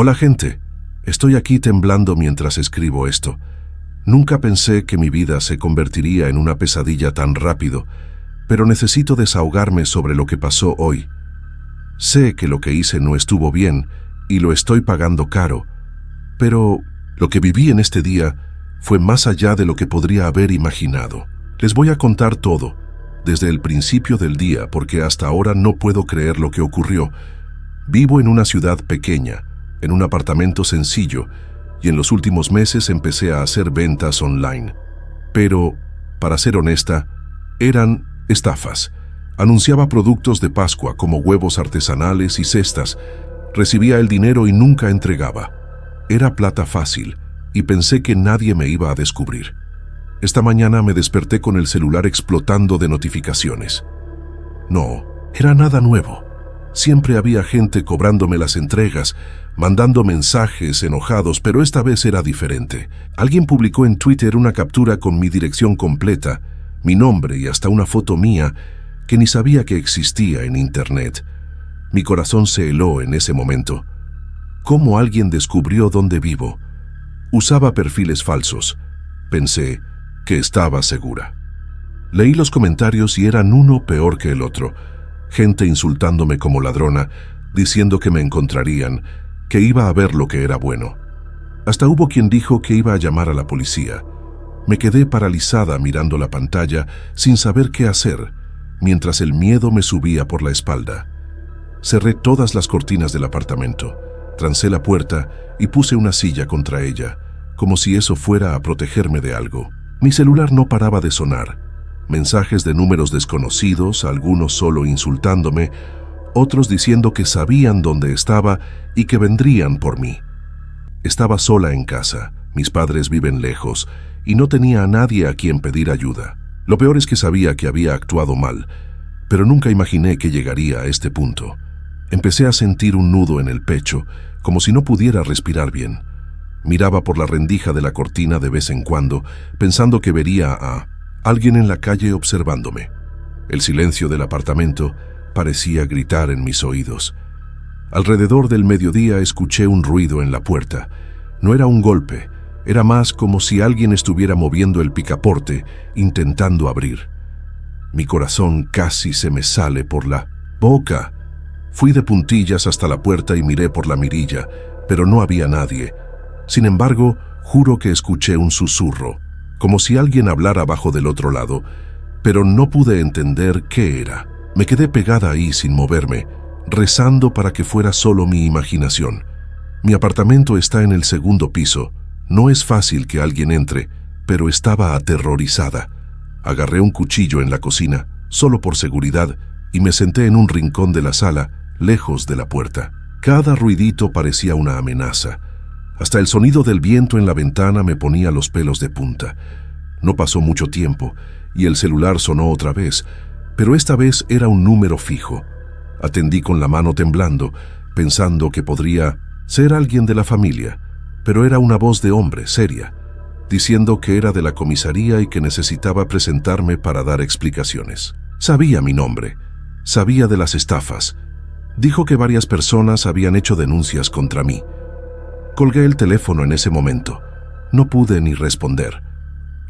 Hola gente, estoy aquí temblando mientras escribo esto. Nunca pensé que mi vida se convertiría en una pesadilla tan rápido, pero necesito desahogarme sobre lo que pasó hoy. Sé que lo que hice no estuvo bien y lo estoy pagando caro, pero lo que viví en este día fue más allá de lo que podría haber imaginado. Les voy a contar todo, desde el principio del día, porque hasta ahora no puedo creer lo que ocurrió. Vivo en una ciudad pequeña, en un apartamento sencillo, y en los últimos meses empecé a hacer ventas online. Pero, para ser honesta, eran estafas. Anunciaba productos de Pascua como huevos artesanales y cestas. Recibía el dinero y nunca entregaba. Era plata fácil, y pensé que nadie me iba a descubrir. Esta mañana me desperté con el celular explotando de notificaciones. No, era nada nuevo. Siempre había gente cobrándome las entregas, mandando mensajes enojados, pero esta vez era diferente. Alguien publicó en Twitter una captura con mi dirección completa, mi nombre y hasta una foto mía que ni sabía que existía en Internet. Mi corazón se heló en ese momento. ¿Cómo alguien descubrió dónde vivo? Usaba perfiles falsos. Pensé que estaba segura. Leí los comentarios y eran uno peor que el otro. Gente insultándome como ladrona, diciendo que me encontrarían, que iba a ver lo que era bueno. Hasta hubo quien dijo que iba a llamar a la policía. Me quedé paralizada mirando la pantalla sin saber qué hacer, mientras el miedo me subía por la espalda. Cerré todas las cortinas del apartamento, trancé la puerta y puse una silla contra ella, como si eso fuera a protegerme de algo. Mi celular no paraba de sonar. Mensajes de números desconocidos, algunos solo insultándome, otros diciendo que sabían dónde estaba y que vendrían por mí. Estaba sola en casa, mis padres viven lejos, y no tenía a nadie a quien pedir ayuda. Lo peor es que sabía que había actuado mal, pero nunca imaginé que llegaría a este punto. Empecé a sentir un nudo en el pecho, como si no pudiera respirar bien. Miraba por la rendija de la cortina de vez en cuando, pensando que vería a alguien en la calle observándome. El silencio del apartamento parecía gritar en mis oídos. Alrededor del mediodía escuché un ruido en la puerta. No era un golpe, era más como si alguien estuviera moviendo el picaporte, intentando abrir. Mi corazón casi se me sale por la boca. Fui de puntillas hasta la puerta y miré por la mirilla, pero no había nadie. Sin embargo, juro que escuché un susurro, como si alguien hablara abajo del otro lado, pero no pude entender qué era. Me quedé pegada ahí sin moverme, rezando para que fuera solo mi imaginación. Mi apartamento está en el segundo piso. No es fácil que alguien entre, pero estaba aterrorizada. Agarré un cuchillo en la cocina, solo por seguridad, y me senté en un rincón de la sala, lejos de la puerta. Cada ruidito parecía una amenaza. Hasta el sonido del viento en la ventana me ponía los pelos de punta. No pasó mucho tiempo, y el celular sonó otra vez, pero esta vez era un número fijo. Atendí con la mano temblando, pensando que podría ser alguien de la familia, pero era una voz de hombre, seria, diciendo que era de la comisaría y que necesitaba presentarme para dar explicaciones. Sabía mi nombre, sabía de las estafas. Dijo que varias personas habían hecho denuncias contra mí. Colgué el teléfono en ese momento. No pude ni responder.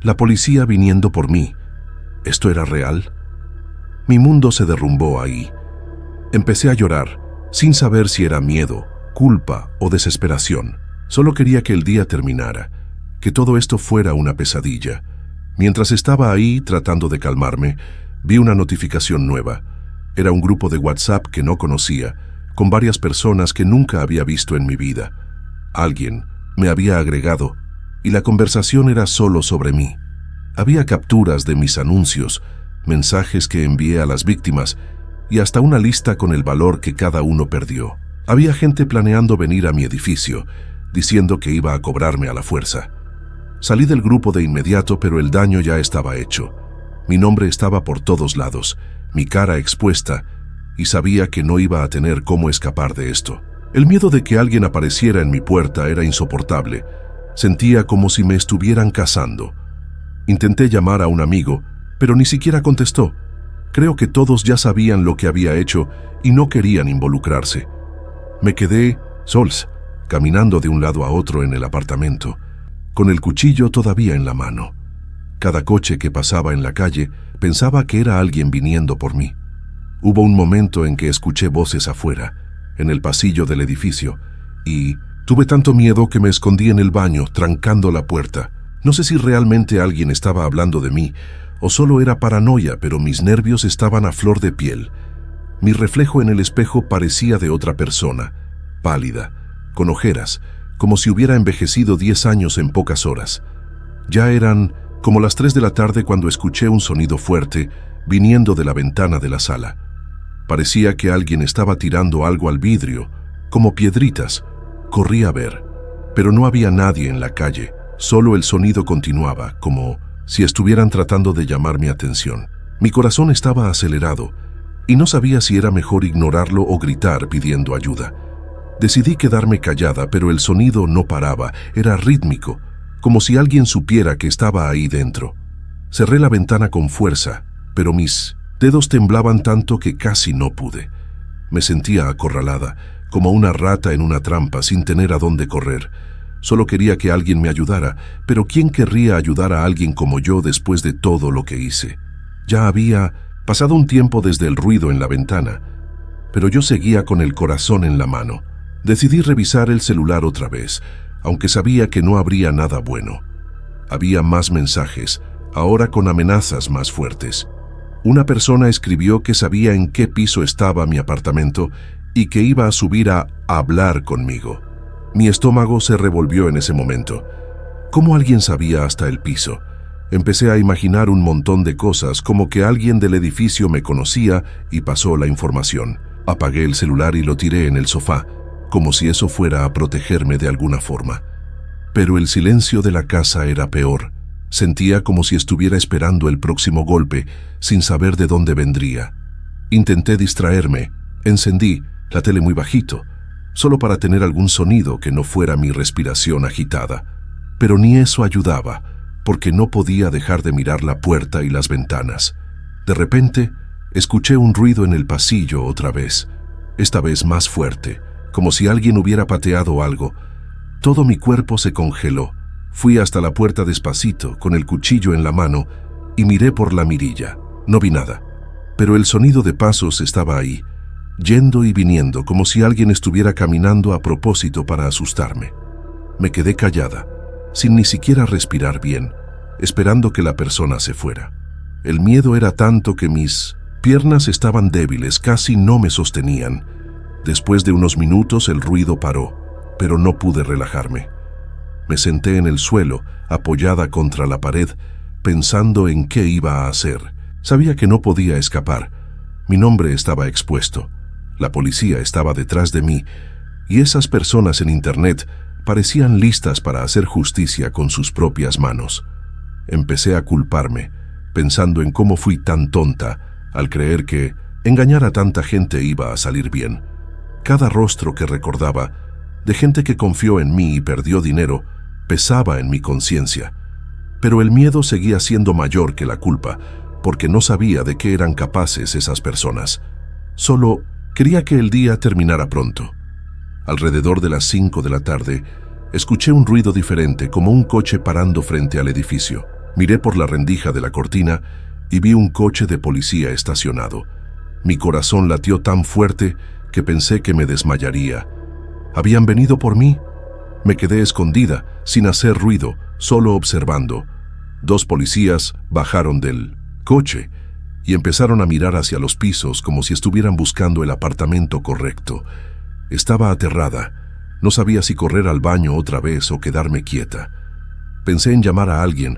La policía viniendo por mí. ¿Esto era real? Mi mundo se derrumbó ahí. Empecé a llorar, sin saber si era miedo, culpa o desesperación. Solo quería que el día terminara, que todo esto fuera una pesadilla. Mientras estaba ahí tratando de calmarme, vi una notificación nueva. Era un grupo de WhatsApp que no conocía, con varias personas que nunca había visto en mi vida. Alguien me había agregado, y la conversación era solo sobre mí. Había capturas de mis anuncios, mensajes que envié a las víctimas, y hasta una lista con el valor que cada uno perdió. Había gente planeando venir a mi edificio, diciendo que iba a cobrarme a la fuerza. Salí del grupo de inmediato, pero el daño ya estaba hecho. Mi nombre estaba por todos lados, mi cara expuesta, y sabía que no iba a tener cómo escapar de esto. El miedo de que alguien apareciera en mi puerta era insoportable. Sentía como si me estuvieran cazando. Intenté llamar a un amigo, pero ni siquiera contestó. Creo que todos ya sabían lo que había hecho y no querían involucrarse. Me quedé sols, caminando de un lado a otro en el apartamento, con el cuchillo todavía en la mano. Cada coche que pasaba en la calle pensaba que era alguien viniendo por mí. Hubo un momento en que escuché voces afuera, en el pasillo del edificio, y tuve tanto miedo que me escondí en el baño, trancando la puerta. No sé si realmente alguien estaba hablando de mí, o solo era paranoia, pero mis nervios estaban a flor de piel. Mi reflejo en el espejo parecía de otra persona, pálida, con ojeras, como si hubiera envejecido 10 años en pocas horas. Ya eran como las 3 de la tarde cuando escuché un sonido fuerte viniendo de la ventana de la sala. Parecía que alguien estaba tirando algo al vidrio, como piedritas. Corrí a ver, pero no había nadie en la calle, solo el sonido continuaba, como si estuvieran tratando de llamar mi atención. Mi corazón estaba acelerado, y no sabía si era mejor ignorarlo o gritar pidiendo ayuda. Decidí quedarme callada, pero el sonido no paraba, era rítmico, como si alguien supiera que estaba ahí dentro. Cerré la ventana con fuerza, pero mis dedos temblaban tanto que casi no pude. Me sentía acorralada, como una rata en una trampa sin tener a dónde correr. Solo quería que alguien me ayudara, pero ¿quién querría ayudar a alguien como yo después de todo lo que hice? Ya había pasado un tiempo desde el ruido en la ventana, pero yo seguía con el corazón en la mano. Decidí revisar el celular otra vez, aunque sabía que no habría nada bueno. Había más mensajes, ahora con amenazas más fuertes. Una persona escribió que sabía en qué piso estaba mi apartamento y que iba a subir a hablar conmigo. Mi estómago se revolvió en ese momento. ¿Cómo alguien sabía hasta el piso? Empecé a imaginar un montón de cosas, como que alguien del edificio me conocía y pasó la información. Apagué el celular y lo tiré en el sofá, como si eso fuera a protegerme de alguna forma. Pero el silencio de la casa era peor. Sentía como si estuviera esperando el próximo golpe, sin saber de dónde vendría. Intenté distraerme. Encendí la tele muy bajito, solo para tener algún sonido que no fuera mi respiración agitada. Pero ni eso ayudaba, porque no podía dejar de mirar la puerta y las ventanas. De repente, escuché un ruido en el pasillo otra vez, esta vez más fuerte, como si alguien hubiera pateado algo. Todo mi cuerpo se congeló. Fui hasta la puerta despacito, con el cuchillo en la mano, y miré por la mirilla. No vi nada, pero el sonido de pasos estaba ahí, yendo y viniendo, como si alguien estuviera caminando a propósito para asustarme. Me quedé callada, sin ni siquiera respirar bien, esperando que la persona se fuera. El miedo era tanto que mis piernas estaban débiles, casi no me sostenían. Después de unos minutos el ruido paró, pero no pude relajarme. Me senté en el suelo, apoyada contra la pared, pensando en qué iba a hacer. Sabía que no podía escapar. Mi nombre estaba expuesto. La policía estaba detrás de mí, y esas personas en internet parecían listas para hacer justicia con sus propias manos. Empecé a culparme, pensando en cómo fui tan tonta al creer que engañar a tanta gente iba a salir bien. Cada rostro que recordaba, de gente que confió en mí y perdió dinero, pesaba en mi conciencia. Pero el miedo seguía siendo mayor que la culpa, porque no sabía de qué eran capaces esas personas. Solo quería que el día terminara pronto. Alrededor de las 5 de la tarde, escuché un ruido diferente, como un coche parando frente al edificio. Miré por la rendija de la cortina y vi un coche de policía estacionado. Mi corazón latió tan fuerte que pensé que me desmayaría. ¿Habían venido por mí? Me quedé escondida, sin hacer ruido, solo observando. 2 policías bajaron del coche y empezaron a mirar hacia los pisos como si estuvieran buscando el apartamento correcto. Estaba aterrada. No sabía si correr al baño otra vez o quedarme quieta. Pensé en llamar a alguien,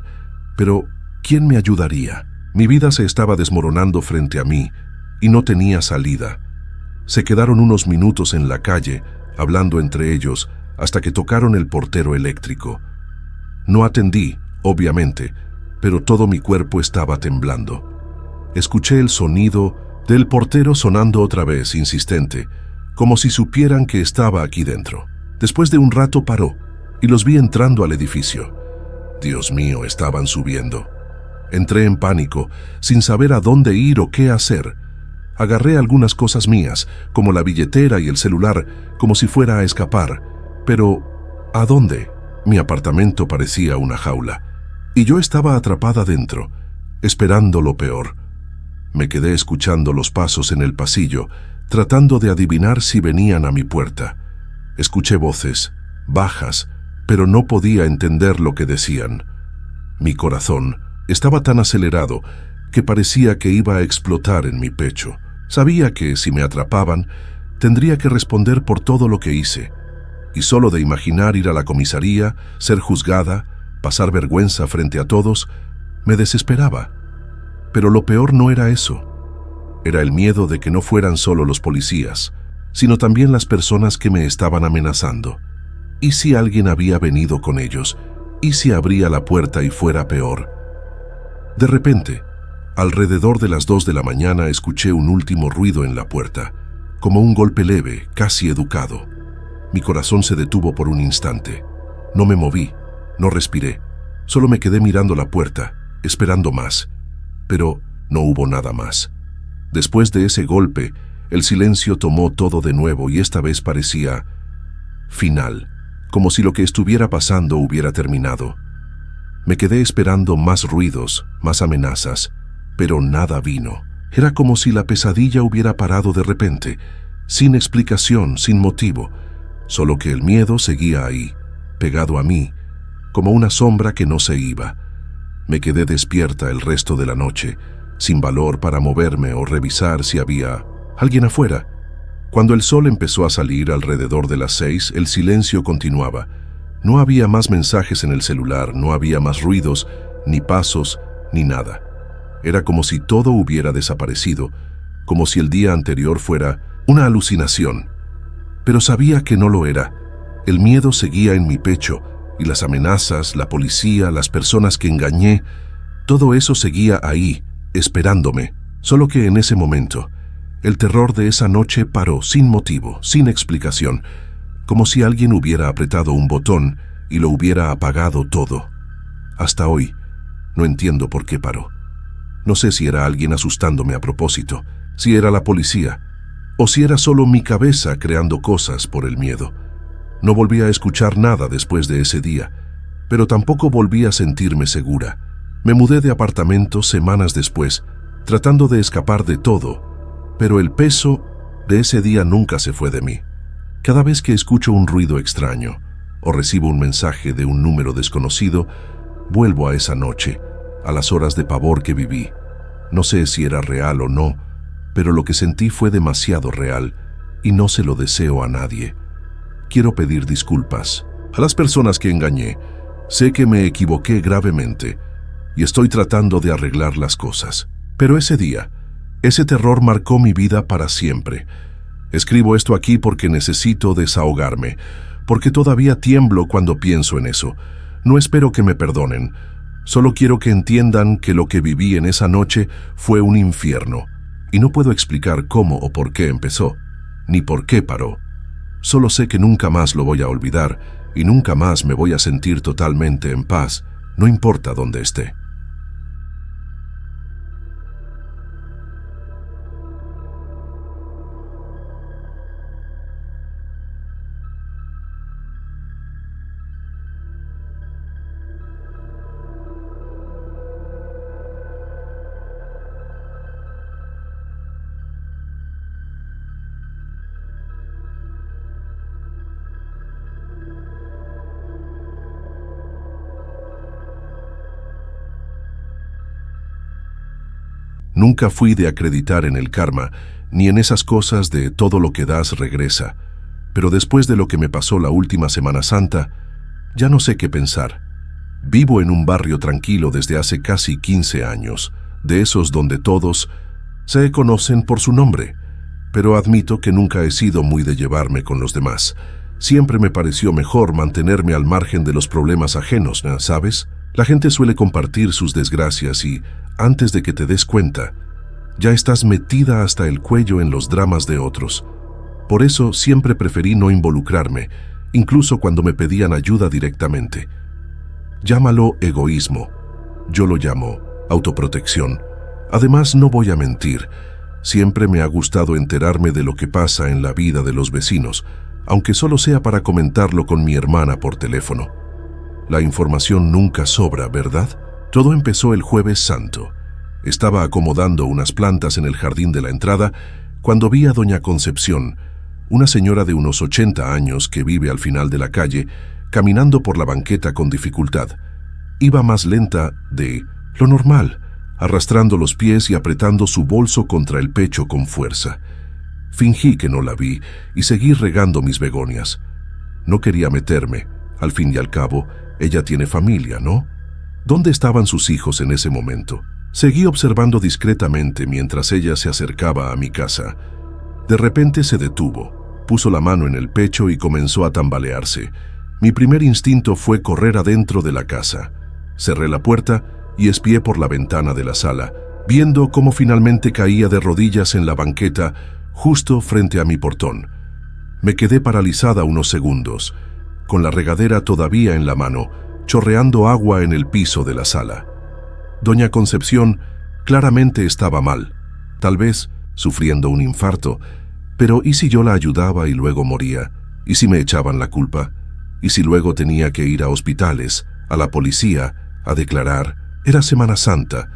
pero ¿quién me ayudaría? Mi vida se estaba desmoronando frente a mí y no tenía salida. Se quedaron unos minutos en la calle, hablando entre ellos, hasta que tocaron el portero eléctrico. No atendí, obviamente, pero todo mi cuerpo estaba temblando. Escuché el sonido del portero sonando otra vez, insistente, como si supieran que estaba aquí dentro. Después de un rato paró y los vi entrando al edificio. Dios mío, estaban subiendo. Entré en pánico, sin saber a dónde ir o qué hacer. Agarré algunas cosas mías, como la billetera y el celular, como si fuera a escapar, Pero, ¿a dónde? Mi apartamento parecía una jaula, y yo estaba atrapada dentro, esperando lo peor. Me quedé escuchando los pasos en el pasillo, tratando de adivinar si venían a mi puerta. Escuché voces, bajas, pero no podía entender lo que decían. Mi corazón estaba tan acelerado que parecía que iba a explotar en mi pecho. Sabía que, si me atrapaban, tendría que responder por todo lo que hice. Y solo de imaginar ir a la comisaría, ser juzgada, pasar vergüenza frente a todos, me desesperaba. Pero lo peor no era eso. Era el miedo de que no fueran solo los policías, sino también las personas que me estaban amenazando. ¿Y si alguien había venido con ellos? ¿Y si abría la puerta y fuera peor? De repente, alrededor de las 2 de la mañana escuché un último ruido en la puerta, como un golpe leve, casi educado. Mi corazón se detuvo por un instante. No me moví, no respiré, solo me quedé mirando la puerta, esperando más. Pero no hubo nada más. Después de ese golpe, el silencio tomó todo de nuevo y esta vez parecía final, como si lo que estuviera pasando hubiera terminado. Me quedé esperando más ruidos, más amenazas, pero nada vino. Era como si la pesadilla hubiera parado de repente, sin explicación, sin motivo, solo que el miedo seguía ahí, pegado a mí, como una sombra que no se iba. Me quedé despierta el resto de la noche, sin valor para moverme o revisar si había alguien afuera. Cuando el sol empezó a salir alrededor de las 6, el silencio continuaba. No había más mensajes en el celular, no había más ruidos, ni pasos, ni nada. Era como si todo hubiera desaparecido, como si el día anterior fuera una alucinación. Pero sabía que no lo era. El miedo seguía en mi pecho, y las amenazas, la policía, las personas que engañé, todo eso seguía ahí, esperándome. Solo que en ese momento, el terror de esa noche paró sin motivo, sin explicación, como si alguien hubiera apretado un botón y lo hubiera apagado todo. Hasta hoy, no entiendo por qué paró. No sé si era alguien asustándome a propósito, si era la policía, o si era solo mi cabeza creando cosas por el miedo. No volví a escuchar nada después de ese día, pero tampoco volví a sentirme segura. Me mudé de apartamento semanas después, tratando de escapar de todo, pero el peso de ese día nunca se fue de mí. Cada vez que escucho un ruido extraño o recibo un mensaje de un número desconocido, vuelvo a esa noche, a las horas de pavor que viví. No sé si era real o no, pero lo que sentí fue demasiado real y no se lo deseo a nadie. Quiero pedir disculpas a las personas que engañé. Sé que me equivoqué gravemente y estoy tratando de arreglar las cosas. Pero ese día, ese terror marcó mi vida para siempre. Escribo esto aquí porque necesito desahogarme, porque todavía tiemblo cuando pienso en eso. No espero que me perdonen. Solo quiero que entiendan que lo que viví en esa noche fue un infierno, y no puedo explicar cómo o por qué empezó, ni por qué paró. Solo sé que nunca más lo voy a olvidar, y nunca más me voy a sentir totalmente en paz, no importa dónde esté. Nunca fui de acreditar en el karma, ni en esas cosas de todo lo que das regresa. Pero después de lo que me pasó la última Semana Santa, ya no sé qué pensar. Vivo en un barrio tranquilo desde hace casi 15 años, de esos donde todos se conocen por su nombre. Pero admito que nunca he sido muy de llevarme con los demás. Siempre me pareció mejor mantenerme al margen de los problemas ajenos, ¿sabes? La gente suele compartir sus desgracias y, antes de que te des cuenta, ya estás metida hasta el cuello en los dramas de otros. Por eso siempre preferí no involucrarme, incluso cuando me pedían ayuda directamente. Llámalo egoísmo, yo lo llamo autoprotección. Además, no voy a mentir, siempre me ha gustado enterarme de lo que pasa en la vida de los vecinos, aunque solo sea para comentarlo con mi hermana por teléfono. La información nunca sobra, ¿verdad? Todo empezó el Jueves Santo. Estaba acomodando unas plantas en el jardín de la entrada cuando vi a doña Concepción, una señora de unos 80 años que vive al final de la calle, caminando por la banqueta con dificultad. Iba más lenta de lo normal, arrastrando los pies y apretando su bolso contra el pecho con fuerza. Fingí que no la vi y seguí regando mis begonias. No quería meterme. Al fin y al cabo, ella tiene familia, ¿no? ¿Dónde estaban sus hijos en ese momento? Seguí observando discretamente mientras ella se acercaba a mi casa. De repente se detuvo, puso la mano en el pecho y comenzó a tambalearse. Mi primer instinto fue correr adentro de la casa. Cerré la puerta y espié por la ventana de la sala, viendo cómo finalmente caía de rodillas en la banqueta justo frente a mi portón. Me quedé paralizada unos segundos, con la regadera todavía en la mano, chorreando agua en el piso de la sala. Doña Concepción claramente estaba mal, tal vez sufriendo un infarto, pero ¿y si yo la ayudaba y luego moría? ¿Y si me echaban la culpa? ¿Y si luego tenía que ir a hospitales, a la policía, a declarar? Era Semana Santa.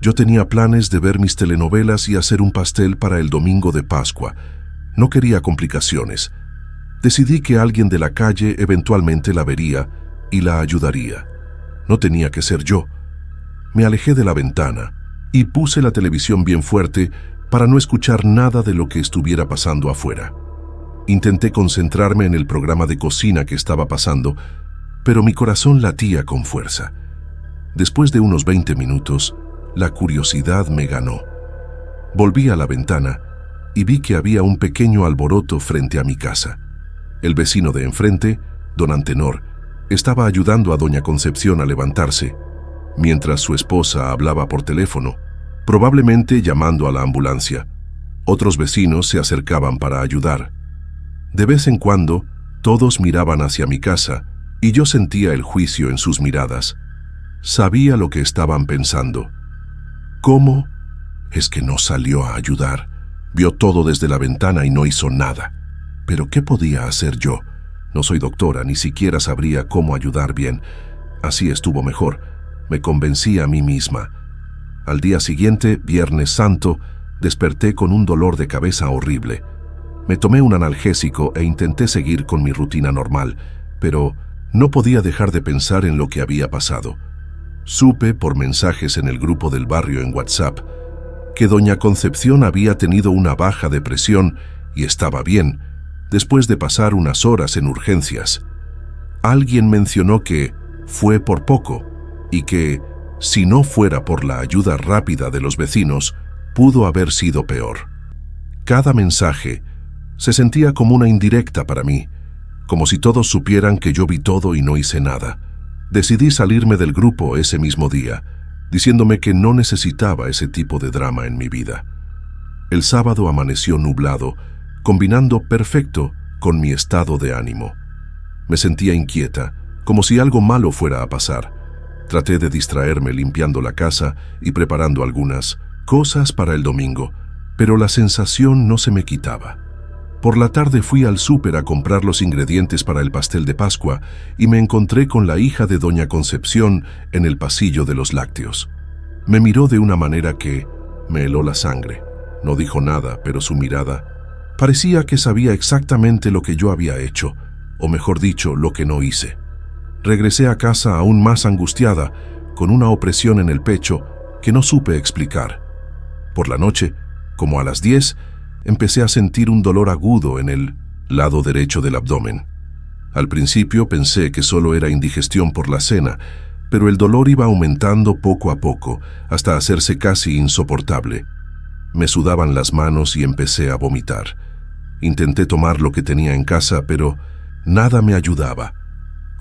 Yo tenía planes de ver mis telenovelas y hacer un pastel para el domingo de Pascua. No quería complicaciones. Decidí que alguien de la calle eventualmente la vería y la ayudaría. No tenía que ser yo. Me alejé de la ventana y puse la televisión bien fuerte para no escuchar nada de lo que estuviera pasando afuera. Intenté concentrarme en el programa de cocina que estaba pasando, pero mi corazón latía con fuerza. Después de unos 20 minutos, la curiosidad me ganó. Volví a la ventana y vi que había un pequeño alboroto frente a mi casa. El vecino de enfrente, don Antenor, estaba ayudando a doña Concepción a levantarse, mientras su esposa hablaba por teléfono, probablemente llamando a la ambulancia. Otros vecinos se acercaban para ayudar. De vez en cuando, todos miraban hacia mi casa y yo sentía el juicio en sus miradas. Sabía lo que estaban pensando. ¿Cómo? Es que no salió a ayudar. Vio todo desde la ventana y no hizo nada. ¿Pero qué podía hacer yo? No soy doctora, ni siquiera sabría cómo ayudar bien. Así estuvo mejor. Me convencí a mí misma. Al día siguiente, Viernes Santo, desperté con un dolor de cabeza horrible. Me tomé un analgésico e intenté seguir con mi rutina normal, pero no podía dejar de pensar en lo que había pasado. Supe por mensajes en el grupo del barrio en WhatsApp que doña Concepción había tenido una baja de presión y estaba bien, después de pasar unas horas en urgencias. Alguien mencionó que fue por poco y que, si no fuera por la ayuda rápida de los vecinos, pudo haber sido peor. Cada mensaje se sentía como una indirecta para mí, como si todos supieran que yo vi todo y no hice nada. Decidí salirme del grupo ese mismo día, diciéndome que no necesitaba ese tipo de drama en mi vida. El sábado amaneció nublado, combinando perfecto con mi estado de ánimo. Me sentía inquieta, como si algo malo fuera a pasar. Traté de distraerme limpiando la casa y preparando algunas cosas para el domingo, pero la sensación no se me quitaba. Por la tarde fui al súper a comprar los ingredientes para el pastel de Pascua y me encontré con la hija de doña Concepción en el pasillo de los lácteos. Me miró de una manera que me heló la sangre. No dijo nada, pero su mirada parecía que sabía exactamente lo que yo había hecho, o mejor dicho, lo que no hice. Regresé a casa aún más angustiada, con una opresión en el pecho que no supe explicar. Por la noche, como a las 10, empecé a sentir un dolor agudo en el lado derecho del abdomen. Al principio pensé que solo era indigestión por la cena, pero el dolor iba aumentando poco a poco, hasta hacerse casi insoportable. Me sudaban las manos y empecé a vomitar. Intenté tomar lo que tenía en casa, pero nada me ayudaba.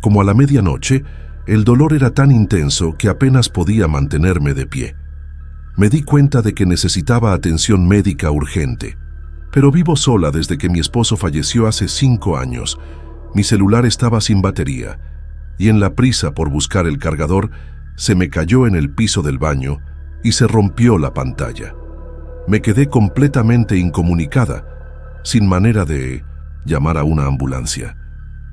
Como a la medianoche, el dolor era tan intenso que apenas podía mantenerme de pie. Me di cuenta de que necesitaba atención médica urgente. Pero vivo sola desde que mi esposo falleció hace 5 años. Mi celular estaba sin batería, y en la prisa por buscar el cargador, se me cayó en el piso del baño y se rompió la pantalla. Me quedé completamente incomunicada, sin manera de llamar a una ambulancia.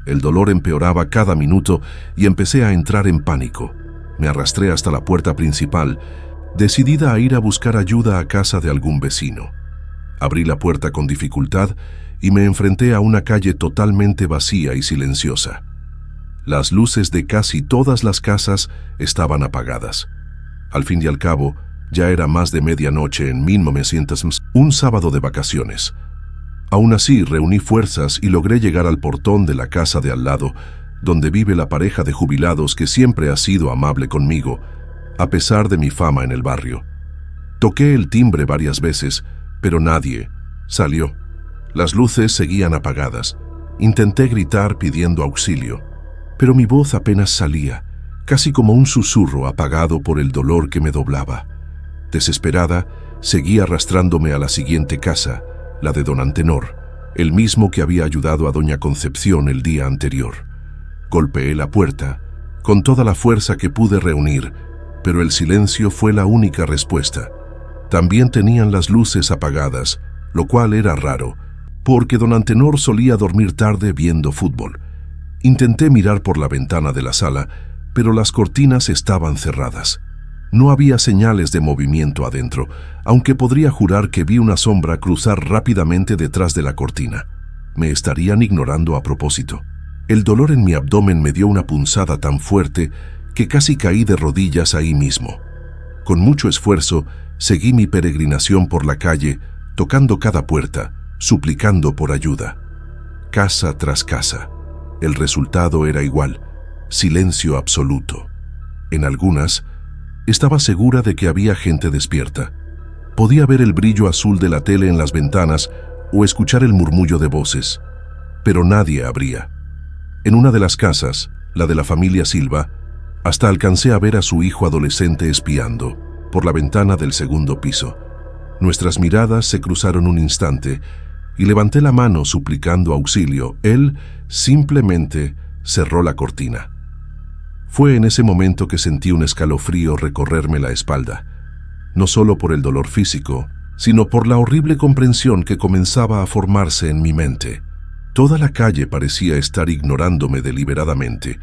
El dolor empeoraba cada minuto y empecé a entrar en pánico. Me arrastré hasta la puerta principal, decidida a ir a buscar ayuda a casa de algún vecino. Abrí la puerta con dificultad y me enfrenté a una calle totalmente vacía y silenciosa. Las luces de casi todas las casas estaban apagadas. Al fin y al cabo, ya era más de medianoche en 1900, un sábado de vacaciones. Aún así, reuní fuerzas y logré llegar al portón de la casa de al lado, donde vive la pareja de jubilados que siempre ha sido amable conmigo, a pesar de mi fama en el barrio. Toqué el timbre varias veces, pero nadie salió. Las luces seguían apagadas. Intenté gritar pidiendo auxilio, pero mi voz apenas salía, casi como un susurro apagado por el dolor que me doblaba. Desesperada, seguí arrastrándome a la siguiente casa, la de don Antenor, el mismo que había ayudado a doña Concepción el día anterior. Golpeé la puerta con toda la fuerza que pude reunir, pero el silencio fue la única respuesta. También tenían las luces apagadas, lo cual era raro, porque don Antenor solía dormir tarde viendo fútbol. Intenté mirar por la ventana de la sala, pero las cortinas estaban cerradas. No había señales de movimiento adentro, aunque podría jurar que vi una sombra cruzar rápidamente detrás de la cortina. Me estarían ignorando a propósito. El dolor en mi abdomen me dio una punzada tan fuerte que casi caí de rodillas ahí mismo. Con mucho esfuerzo, seguí mi peregrinación por la calle, tocando cada puerta, suplicando por ayuda. Casa tras casa. El resultado era igual: silencio absoluto. En algunas, estaba segura de que había gente despierta. Podía ver el brillo azul de la tele en las ventanas o escuchar el murmullo de voces, pero nadie abría. En una de las casas, la de la familia Silva, hasta alcancé a ver a su hijo adolescente espiando por la ventana del segundo piso. Nuestras miradas se cruzaron un instante y levanté la mano suplicando auxilio. Él simplemente cerró la cortina. Fue en ese momento que sentí un escalofrío recorrerme la espalda, no solo por el dolor físico, sino por la horrible comprensión que comenzaba a formarse en mi mente. Toda la calle parecía estar ignorándome deliberadamente,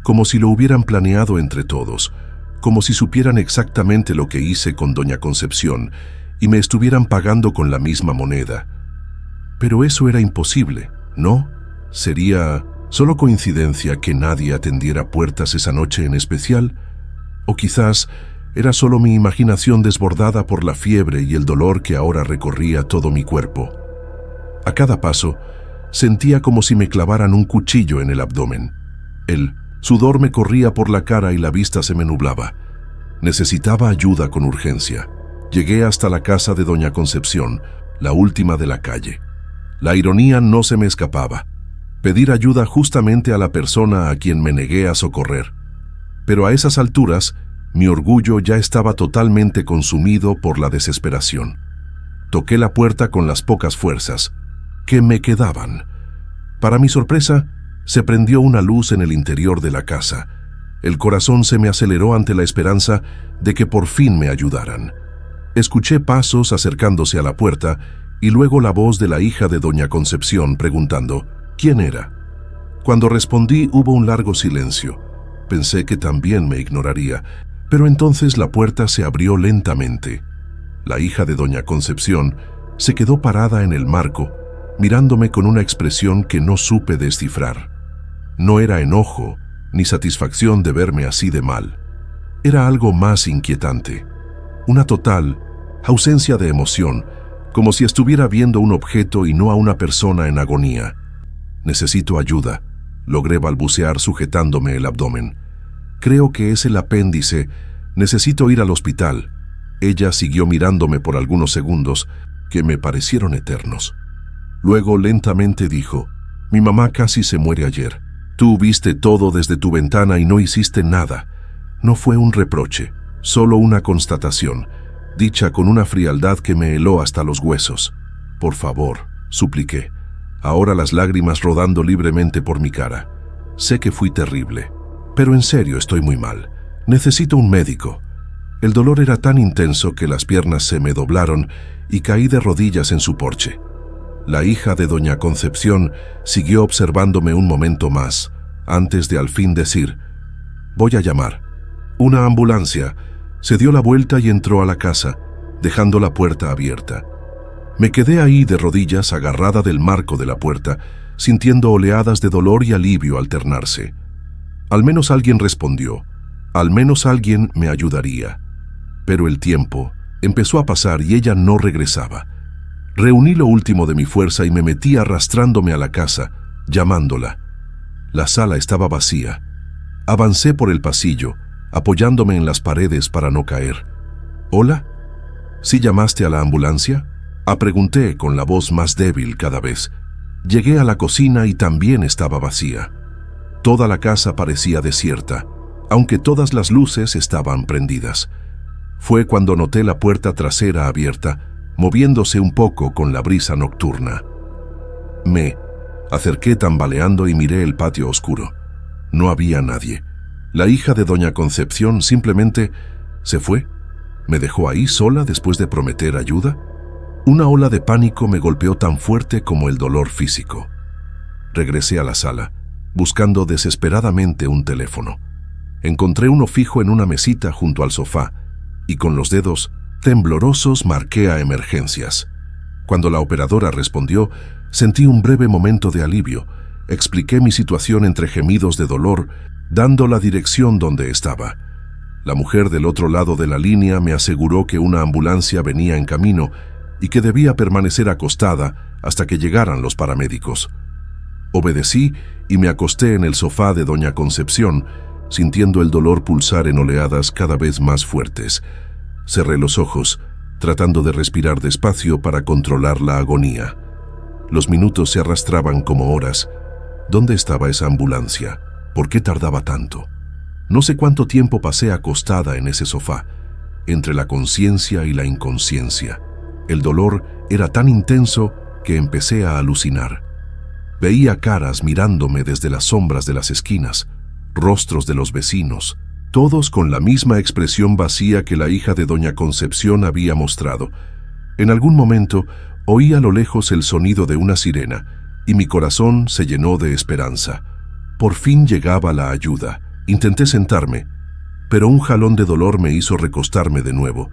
como si lo hubieran planeado entre todos, como si supieran exactamente lo que hice con doña Concepción y me estuvieran pagando con la misma moneda. Pero eso era imposible, ¿no? Sería ¿solo coincidencia que nadie atendiera puertas esa noche en especial? ¿O quizás era solo mi imaginación desbordada por la fiebre y el dolor que ahora recorría todo mi cuerpo? A cada paso, sentía como si me clavaran un cuchillo en el abdomen. El sudor me corría por la cara y la vista se me nublaba. Necesitaba ayuda con urgencia. Llegué hasta la casa de doña Concepción, la última de la calle. La ironía no se me escapaba. Pedir ayuda justamente a la persona a quien me negué a socorrer. Pero a esas alturas, mi orgullo ya estaba totalmente consumido por la desesperación. Toqué la puerta con las pocas fuerzas que me quedaban. Para mi sorpresa, se prendió una luz en el interior de la casa. El corazón se me aceleró ante la esperanza de que por fin me ayudaran. Escuché pasos acercándose a la puerta y luego la voz de la hija de doña Concepción preguntando ¿quién era? Cuando respondí hubo un largo silencio. Pensé que también me ignoraría, pero entonces la puerta se abrió lentamente. La hija de doña Concepción se quedó parada en el marco, mirándome con una expresión que no supe descifrar. No era enojo ni satisfacción de verme así de mal. Era algo más inquietante. Una total ausencia de emoción, como si estuviera viendo un objeto y no a una persona en agonía. Necesito ayuda, logré balbucear sujetándome el abdomen. Creo que es el apéndice, necesito ir al hospital. Ella siguió mirándome por algunos segundos, que me parecieron eternos. Luego lentamente dijo, mi mamá casi se muere ayer. Tú viste todo desde tu ventana y no hiciste nada. No fue un reproche, solo una constatación, dicha con una frialdad que me heló hasta los huesos. Por favor, supliqué, ahora las lágrimas rodando libremente por mi cara. Sé que fui terrible, pero en serio estoy muy mal. Necesito un médico. El dolor era tan intenso que las piernas se me doblaron y caí de rodillas en su porche. La hija de doña Concepción siguió observándome un momento más, antes de al fin decir: «Voy a llamar». Una ambulancia. Se dio la vuelta y entró a la casa, dejando la puerta abierta. Me quedé ahí de rodillas, agarrada del marco de la puerta, sintiendo oleadas de dolor y alivio alternarse. Al menos alguien respondió, al menos alguien me ayudaría. Pero el tiempo empezó a pasar y ella no regresaba. Reuní lo último de mi fuerza y me metí arrastrándome a la casa, llamándola. La sala estaba vacía. Avancé por el pasillo, apoyándome en las paredes para no caer. «¿Hola? ¿Sí llamaste a la ambulancia?», pregunté con la voz más débil cada vez. Llegué a la cocina y también estaba vacía. Toda la casa parecía desierta, aunque todas las luces estaban prendidas. Fue cuando noté la puerta trasera abierta, moviéndose un poco con la brisa nocturna. Me acerqué tambaleando y miré el patio oscuro. No había nadie. La hija de doña Concepción simplemente se fue. ¿Me dejó ahí sola después de prometer ayuda? Una ola de pánico me golpeó tan fuerte como el dolor físico. Regresé a la sala, buscando desesperadamente un teléfono. Encontré uno fijo en una mesita junto al sofá y con los dedos temblorosos marqué a emergencias. Cuando la operadora respondió, sentí un breve momento de alivio. Expliqué mi situación entre gemidos de dolor, dando la dirección donde estaba. La mujer del otro lado de la línea me aseguró que una ambulancia venía en camino y que debía permanecer acostada hasta que llegaran los paramédicos. Obedecí y me acosté en el sofá de doña Concepción, sintiendo el dolor pulsar en oleadas cada vez más fuertes. Cerré los ojos, tratando de respirar despacio para controlar la agonía. Los minutos se arrastraban como horas. ¿Dónde estaba esa ambulancia? ¿Por qué tardaba tanto? No sé cuánto tiempo pasé acostada en ese sofá, entre la conciencia y la inconsciencia. El dolor era tan intenso que empecé a alucinar. Veía caras mirándome desde las sombras de las esquinas, rostros de los vecinos, todos con la misma expresión vacía que la hija de doña Concepción había mostrado. En algún momento oí a lo lejos el sonido de una sirena y mi corazón se llenó de esperanza. Por fin llegaba la ayuda. Intenté sentarme, pero un jalón de dolor me hizo recostarme de nuevo.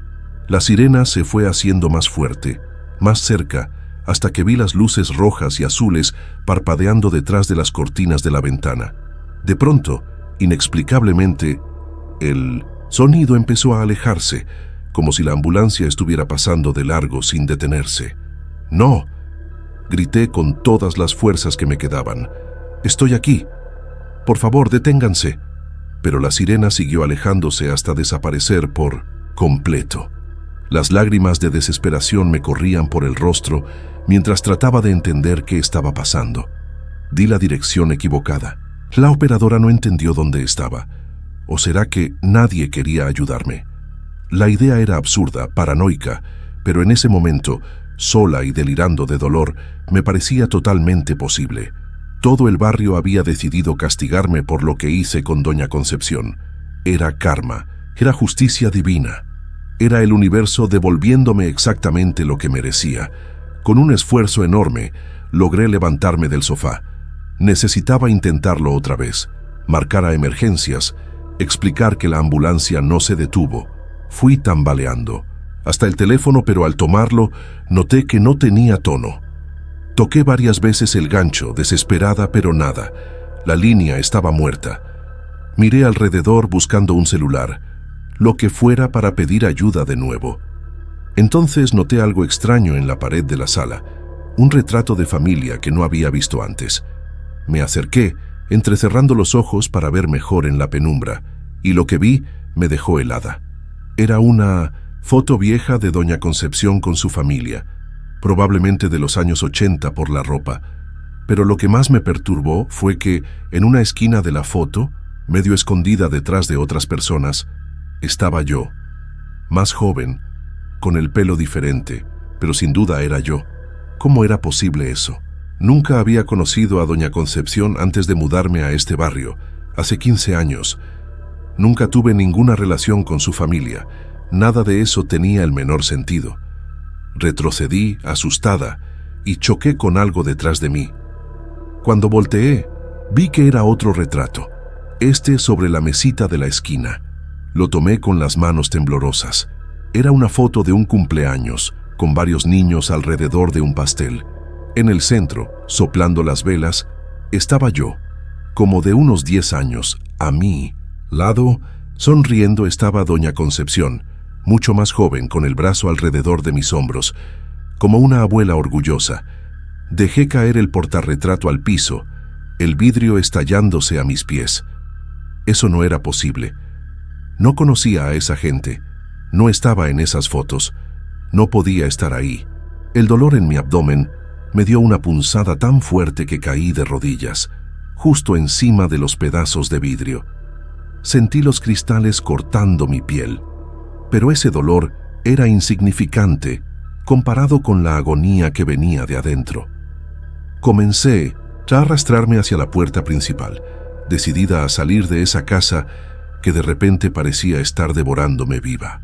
La sirena se fue haciendo más fuerte, más cerca, hasta que vi las luces rojas y azules parpadeando detrás de las cortinas de la ventana. De pronto, inexplicablemente, el sonido empezó a alejarse, como si la ambulancia estuviera pasando de largo sin detenerse. «¡No!», grité con todas las fuerzas que me quedaban. «¡Estoy aquí! Por favor, deténganse». Pero la sirena siguió alejándose hasta desaparecer por completo. Las lágrimas de desesperación me corrían por el rostro mientras trataba de entender qué estaba pasando. Di la dirección equivocada. La operadora no entendió dónde estaba. ¿O será que nadie quería ayudarme? La idea era absurda, paranoica, pero en ese momento, sola y delirando de dolor, me parecía totalmente posible. Todo el barrio había decidido castigarme por lo que hice con doña Concepción. Era karma, era justicia divina. Era el universo devolviéndome exactamente lo que merecía. Con un esfuerzo enorme, logré levantarme del sofá. Necesitaba intentarlo otra vez, marcar a emergencias, explicar que la ambulancia no se detuvo. Fui tambaleando. Hasta el teléfono, pero al tomarlo, noté que no tenía tono. Toqué varias veces el gancho, desesperada, pero nada. La línea estaba muerta. Miré alrededor buscando un celular, lo que fuera para pedir ayuda de nuevo. Entonces noté algo extraño en la pared de la sala, un retrato de familia que no había visto antes. Me acerqué, entrecerrando los ojos para ver mejor en la penumbra, y lo que vi me dejó helada. Era una foto vieja de doña Concepción con su familia, probablemente de los años 80 por la ropa, pero lo que más me perturbó fue que, en una esquina de la foto, medio escondida detrás de otras personas, estaba yo, más joven, con el pelo diferente, pero sin duda era yo. ¿Cómo era posible eso? Nunca había conocido a doña Concepción antes de mudarme a este barrio, hace 15 años. Nunca tuve ninguna relación con su familia, nada de eso tenía el menor sentido. Retrocedí, asustada, y choqué con algo detrás de mí. Cuando volteé, vi que era otro retrato, este sobre la mesita de la esquina. Lo tomé con las manos temblorosas. Era una foto de un cumpleaños, con varios niños alrededor de un pastel. En el centro, soplando las velas, estaba yo, como de unos 10 años. A mi lado, sonriendo, estaba doña Concepción, mucho más joven, con el brazo alrededor de mis hombros, como una abuela orgullosa. Dejé caer el portarretrato al piso, el vidrio estallándose a mis pies. Eso no era posible. No conocía a esa gente, no estaba en esas fotos, no podía estar ahí. El dolor en mi abdomen me dio una punzada tan fuerte que caí de rodillas, justo encima de los pedazos de vidrio. Sentí los cristales cortando mi piel, pero ese dolor era insignificante comparado con la agonía que venía de adentro. Comencé a arrastrarme hacia la puerta principal, decidida a salir de esa casa que de repente parecía estar devorándome viva.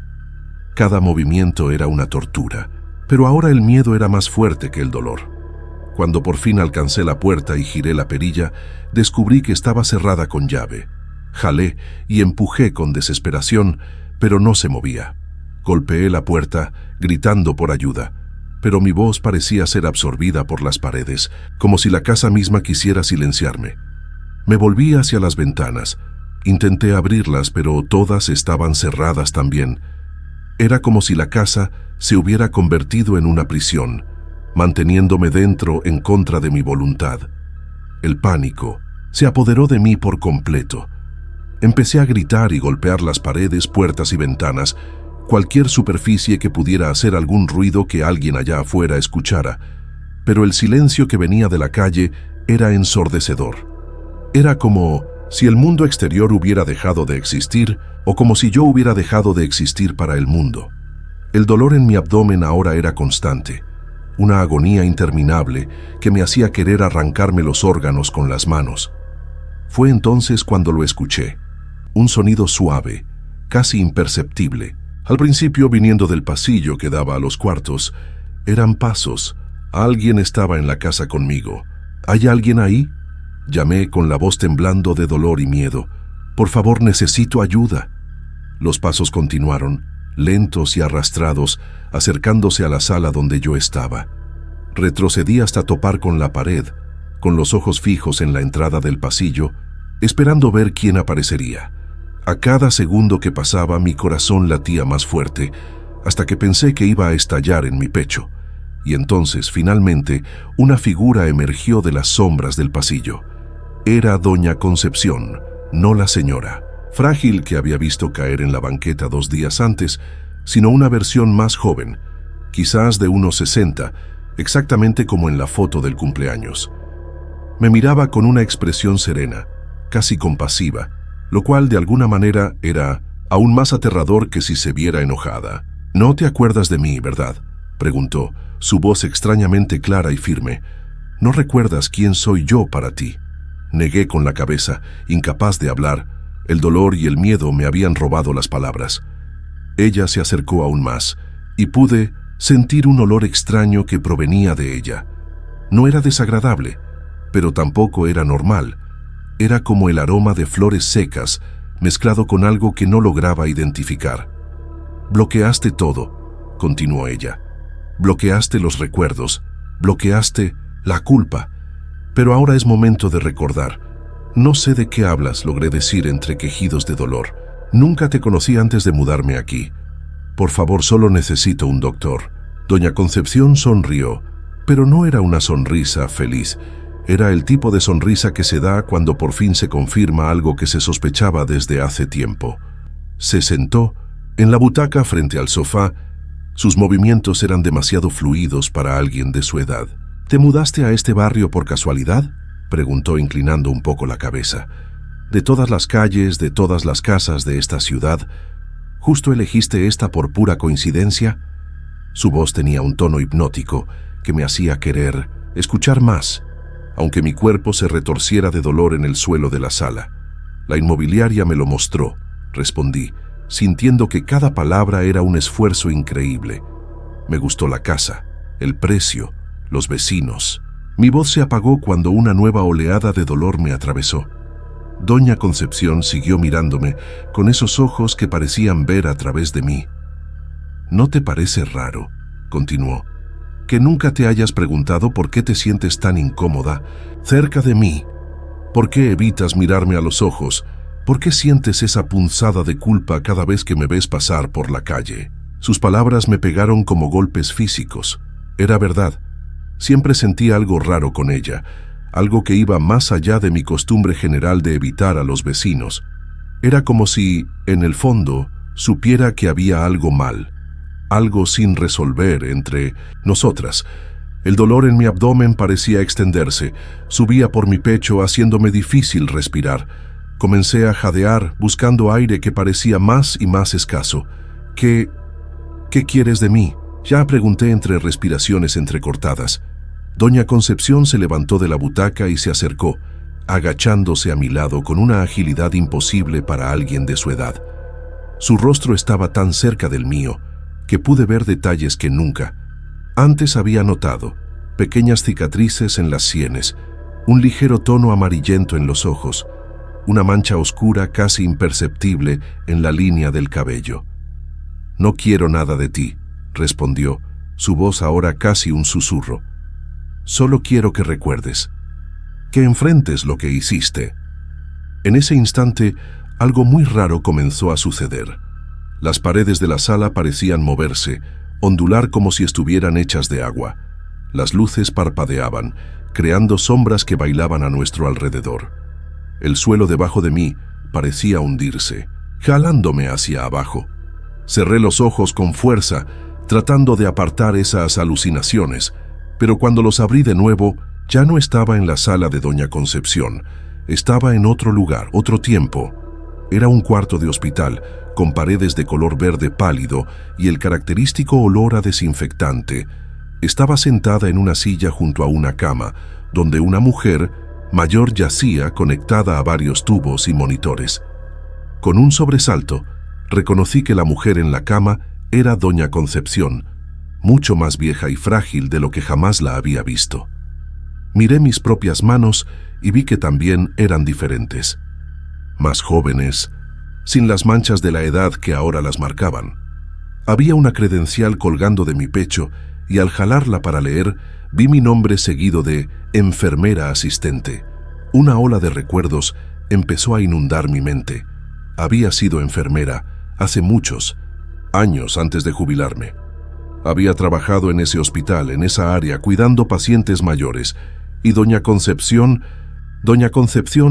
Cada movimiento era una tortura, pero ahora el miedo era más fuerte que el dolor. Cuando por fin alcancé la puerta y giré la perilla, descubrí que estaba cerrada con llave. Jalé y empujé con desesperación, pero no se movía. Golpeé la puerta, gritando por ayuda, pero mi voz parecía ser absorbida por las paredes, como si la casa misma quisiera silenciarme. Me volví hacia las ventanas. Intenté abrirlas, pero todas estaban cerradas también. Era como si la casa se hubiera convertido en una prisión, manteniéndome dentro en contra de mi voluntad. El pánico se apoderó de mí por completo. Empecé a gritar y golpear las paredes, puertas y ventanas, cualquier superficie que pudiera hacer algún ruido que alguien allá afuera escuchara, pero el silencio que venía de la calle era ensordecedor. Era como si el mundo exterior hubiera dejado de existir o como si yo hubiera dejado de existir para el mundo. El dolor en mi abdomen ahora era constante, una agonía interminable que me hacía querer arrancarme los órganos con las manos. Fue entonces cuando lo escuché, un sonido suave, casi imperceptible. Al principio, viniendo del pasillo que daba a los cuartos, eran pasos. Alguien estaba en la casa conmigo. ¿Hay alguien ahí?, llamé con la voz temblando de dolor y miedo. Por favor, necesito ayuda. Los pasos continuaron, lentos y arrastrados, acercándose a la sala donde yo estaba. Retrocedí hasta topar con la pared, con los ojos fijos en la entrada del pasillo, esperando ver quién aparecería. A cada segundo que pasaba, mi corazón latía más fuerte, hasta que pensé que iba a estallar en mi pecho. Y entonces, finalmente, una figura emergió de las sombras del pasillo. Era doña Concepción, no la señora frágil que había visto caer en la banqueta 2 días antes, sino una versión más joven, quizás de unos 60, exactamente como en la foto del cumpleaños. Me miraba con una expresión serena, casi compasiva, lo cual de alguna manera era aún más aterrador que si se viera enojada. «No te acuerdas de mí, ¿verdad?», preguntó, su voz extrañamente clara y firme. «¿No recuerdas quién soy yo para ti?». Negué con la cabeza, incapaz de hablar. El dolor y el miedo me habían robado las palabras. Ella se acercó aún más, y pude sentir un olor extraño que provenía de ella. No era desagradable, pero tampoco era normal. Era como el aroma de flores secas, mezclado con algo que no lograba identificar. «Bloqueaste todo», continuó ella. «Bloqueaste los recuerdos, bloqueaste la culpa. Pero ahora es momento de recordar». «No sé de qué hablas», logré decir entre quejidos de dolor. «Nunca te conocí antes de mudarme aquí. Por favor, solo necesito un doctor». Doña Concepción sonrió, pero no era una sonrisa feliz. Era el tipo de sonrisa que se da cuando por fin se confirma algo que se sospechaba desde hace tiempo. Se sentó en la butaca frente al sofá. Sus movimientos eran demasiado fluidos para alguien de su edad. «¿Te mudaste a este barrio por casualidad?», preguntó inclinando un poco la cabeza. «De todas las calles, de todas las casas de esta ciudad, ¿justo elegiste esta por pura coincidencia?». Su voz tenía un tono hipnótico que me hacía querer escuchar más, aunque mi cuerpo se retorciera de dolor en el suelo de la sala. «La inmobiliaria me lo mostró», respondí, sintiendo que cada palabra era un esfuerzo increíble. Me gustó la casa, el precio, los vecinos. Mi voz se apagó cuando una nueva oleada de dolor me atravesó. Doña Concepción siguió mirándome con esos ojos que parecían ver a través de mí. «¿No te parece raro?», continuó, «que nunca te hayas preguntado por qué te sientes tan incómoda cerca de mí? ¿Por qué evitas mirarme a los ojos? ¿Por qué sientes esa punzada de culpa cada vez que me ves pasar por la calle?». Sus palabras me pegaron como golpes físicos. Era verdad. Siempre sentía algo raro con ella, algo que iba más allá de mi costumbre general de evitar a los vecinos. Era como si, en el fondo, supiera que había algo mal, algo sin resolver entre nosotras. El dolor en mi abdomen parecía extenderse, subía por mi pecho haciéndome difícil respirar. Comencé a jadear, buscando aire que parecía más y más escaso. ¿Qué quieres de mí?», ya pregunté entre respiraciones entrecortadas. Doña Concepción se levantó de la butaca y se acercó, agachándose a mi lado con una agilidad imposible para alguien de su edad. Su rostro estaba tan cerca del mío que pude ver detalles que nunca antes había notado: pequeñas cicatrices en las sienes, un ligero tono amarillento en los ojos, una mancha oscura casi imperceptible en la línea del cabello. «No quiero nada de ti», respondió, su voz ahora casi un susurro. «Solo quiero que recuerdes, que enfrentes lo que hiciste». En ese instante, algo muy raro comenzó a suceder. Las paredes de la sala parecían moverse, ondular como si estuvieran hechas de agua. Las luces parpadeaban, creando sombras que bailaban a nuestro alrededor. El suelo debajo de mí parecía hundirse, jalándome hacia abajo. Cerré los ojos con fuerza, tratando de apartar esas alucinaciones, pero cuando los abrí de nuevo, ya no estaba en la sala de Doña Concepción. Estaba en otro lugar, otro tiempo. Era un cuarto de hospital, con paredes de color verde pálido y el característico olor a desinfectante. Estaba sentada en una silla junto a una cama, donde una mujer mayor yacía conectada a varios tubos y monitores. Con un sobresalto, reconocí que la mujer en la cama era Doña Concepción, mucho más vieja y frágil de lo que jamás la había visto. Miré mis propias manos y vi que también eran diferentes. Más jóvenes, sin las manchas de la edad que ahora las marcaban. Había una credencial colgando de mi pecho y al jalarla para leer, vi mi nombre seguido de enfermera asistente. Una ola de recuerdos empezó a inundar mi mente. Había sido enfermera hace muchos años antes de jubilarme. Había trabajado en ese hospital, en esa área, cuidando pacientes mayores, y Doña Concepción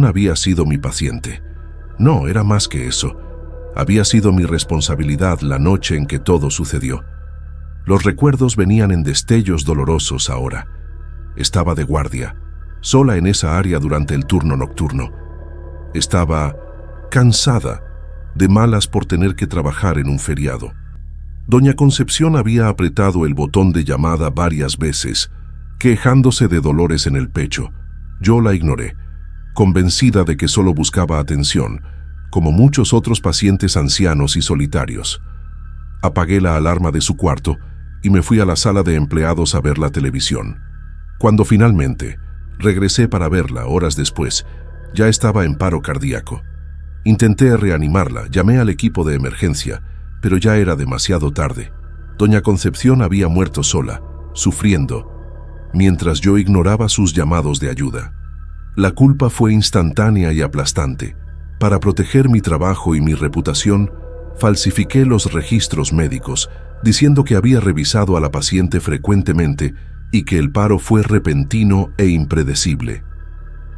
había sido mi paciente. No, era más que eso. Había sido mi responsabilidad la noche en que todo sucedió. Los recuerdos venían en destellos dolorosos ahora. Estaba de guardia, sola en esa área durante el turno nocturno. Estaba cansada, de malas por tener que trabajar en un feriado. Doña Concepción había apretado el botón de llamada varias veces, quejándose de dolores en el pecho. Yo la ignoré, convencida de que solo buscaba atención, como muchos otros pacientes ancianos y solitarios. Apagué la alarma de su cuarto y me fui a la sala de empleados a ver la televisión. Cuando finalmente regresé para verla horas después, ya estaba en paro cardíaco. Intenté reanimarla, llamé al equipo de emergencia, pero ya era demasiado tarde. Doña Concepción había muerto sola, sufriendo, mientras yo ignoraba sus llamados de ayuda. La culpa fue instantánea y aplastante. Para proteger mi trabajo y mi reputación, falsifiqué los registros médicos, diciendo que había revisado a la paciente frecuentemente y que el paro fue repentino e impredecible.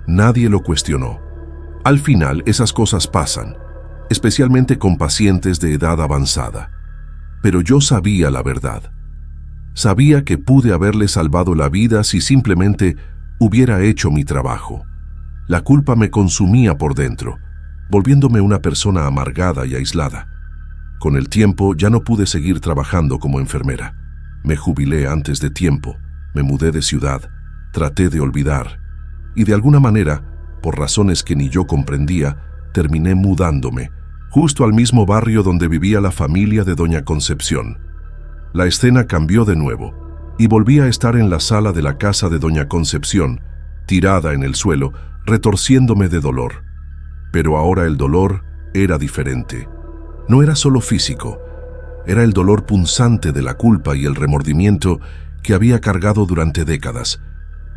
Nadie lo cuestionó. Al final, esas cosas pasan, especialmente con pacientes de edad avanzada. Pero yo sabía la verdad. Sabía que pude haberle salvado la vida si simplemente hubiera hecho mi trabajo. La culpa me consumía por dentro, volviéndome una persona amargada y aislada. Con el tiempo ya no pude seguir trabajando como enfermera. Me jubilé antes de tiempo, me mudé de ciudad, traté de olvidar, y de alguna manera, por razones que ni yo comprendía, terminé mudándome, justo al mismo barrio donde vivía la familia de Doña Concepción. La escena cambió de nuevo. y volví a estar en la sala de la casa de doña Concepción, tirada en el suelo, retorciéndome de dolor. Pero ahora el dolor era diferente. No era solo físico, era el dolor punzante de la culpa y el remordimiento que había cargado durante décadas,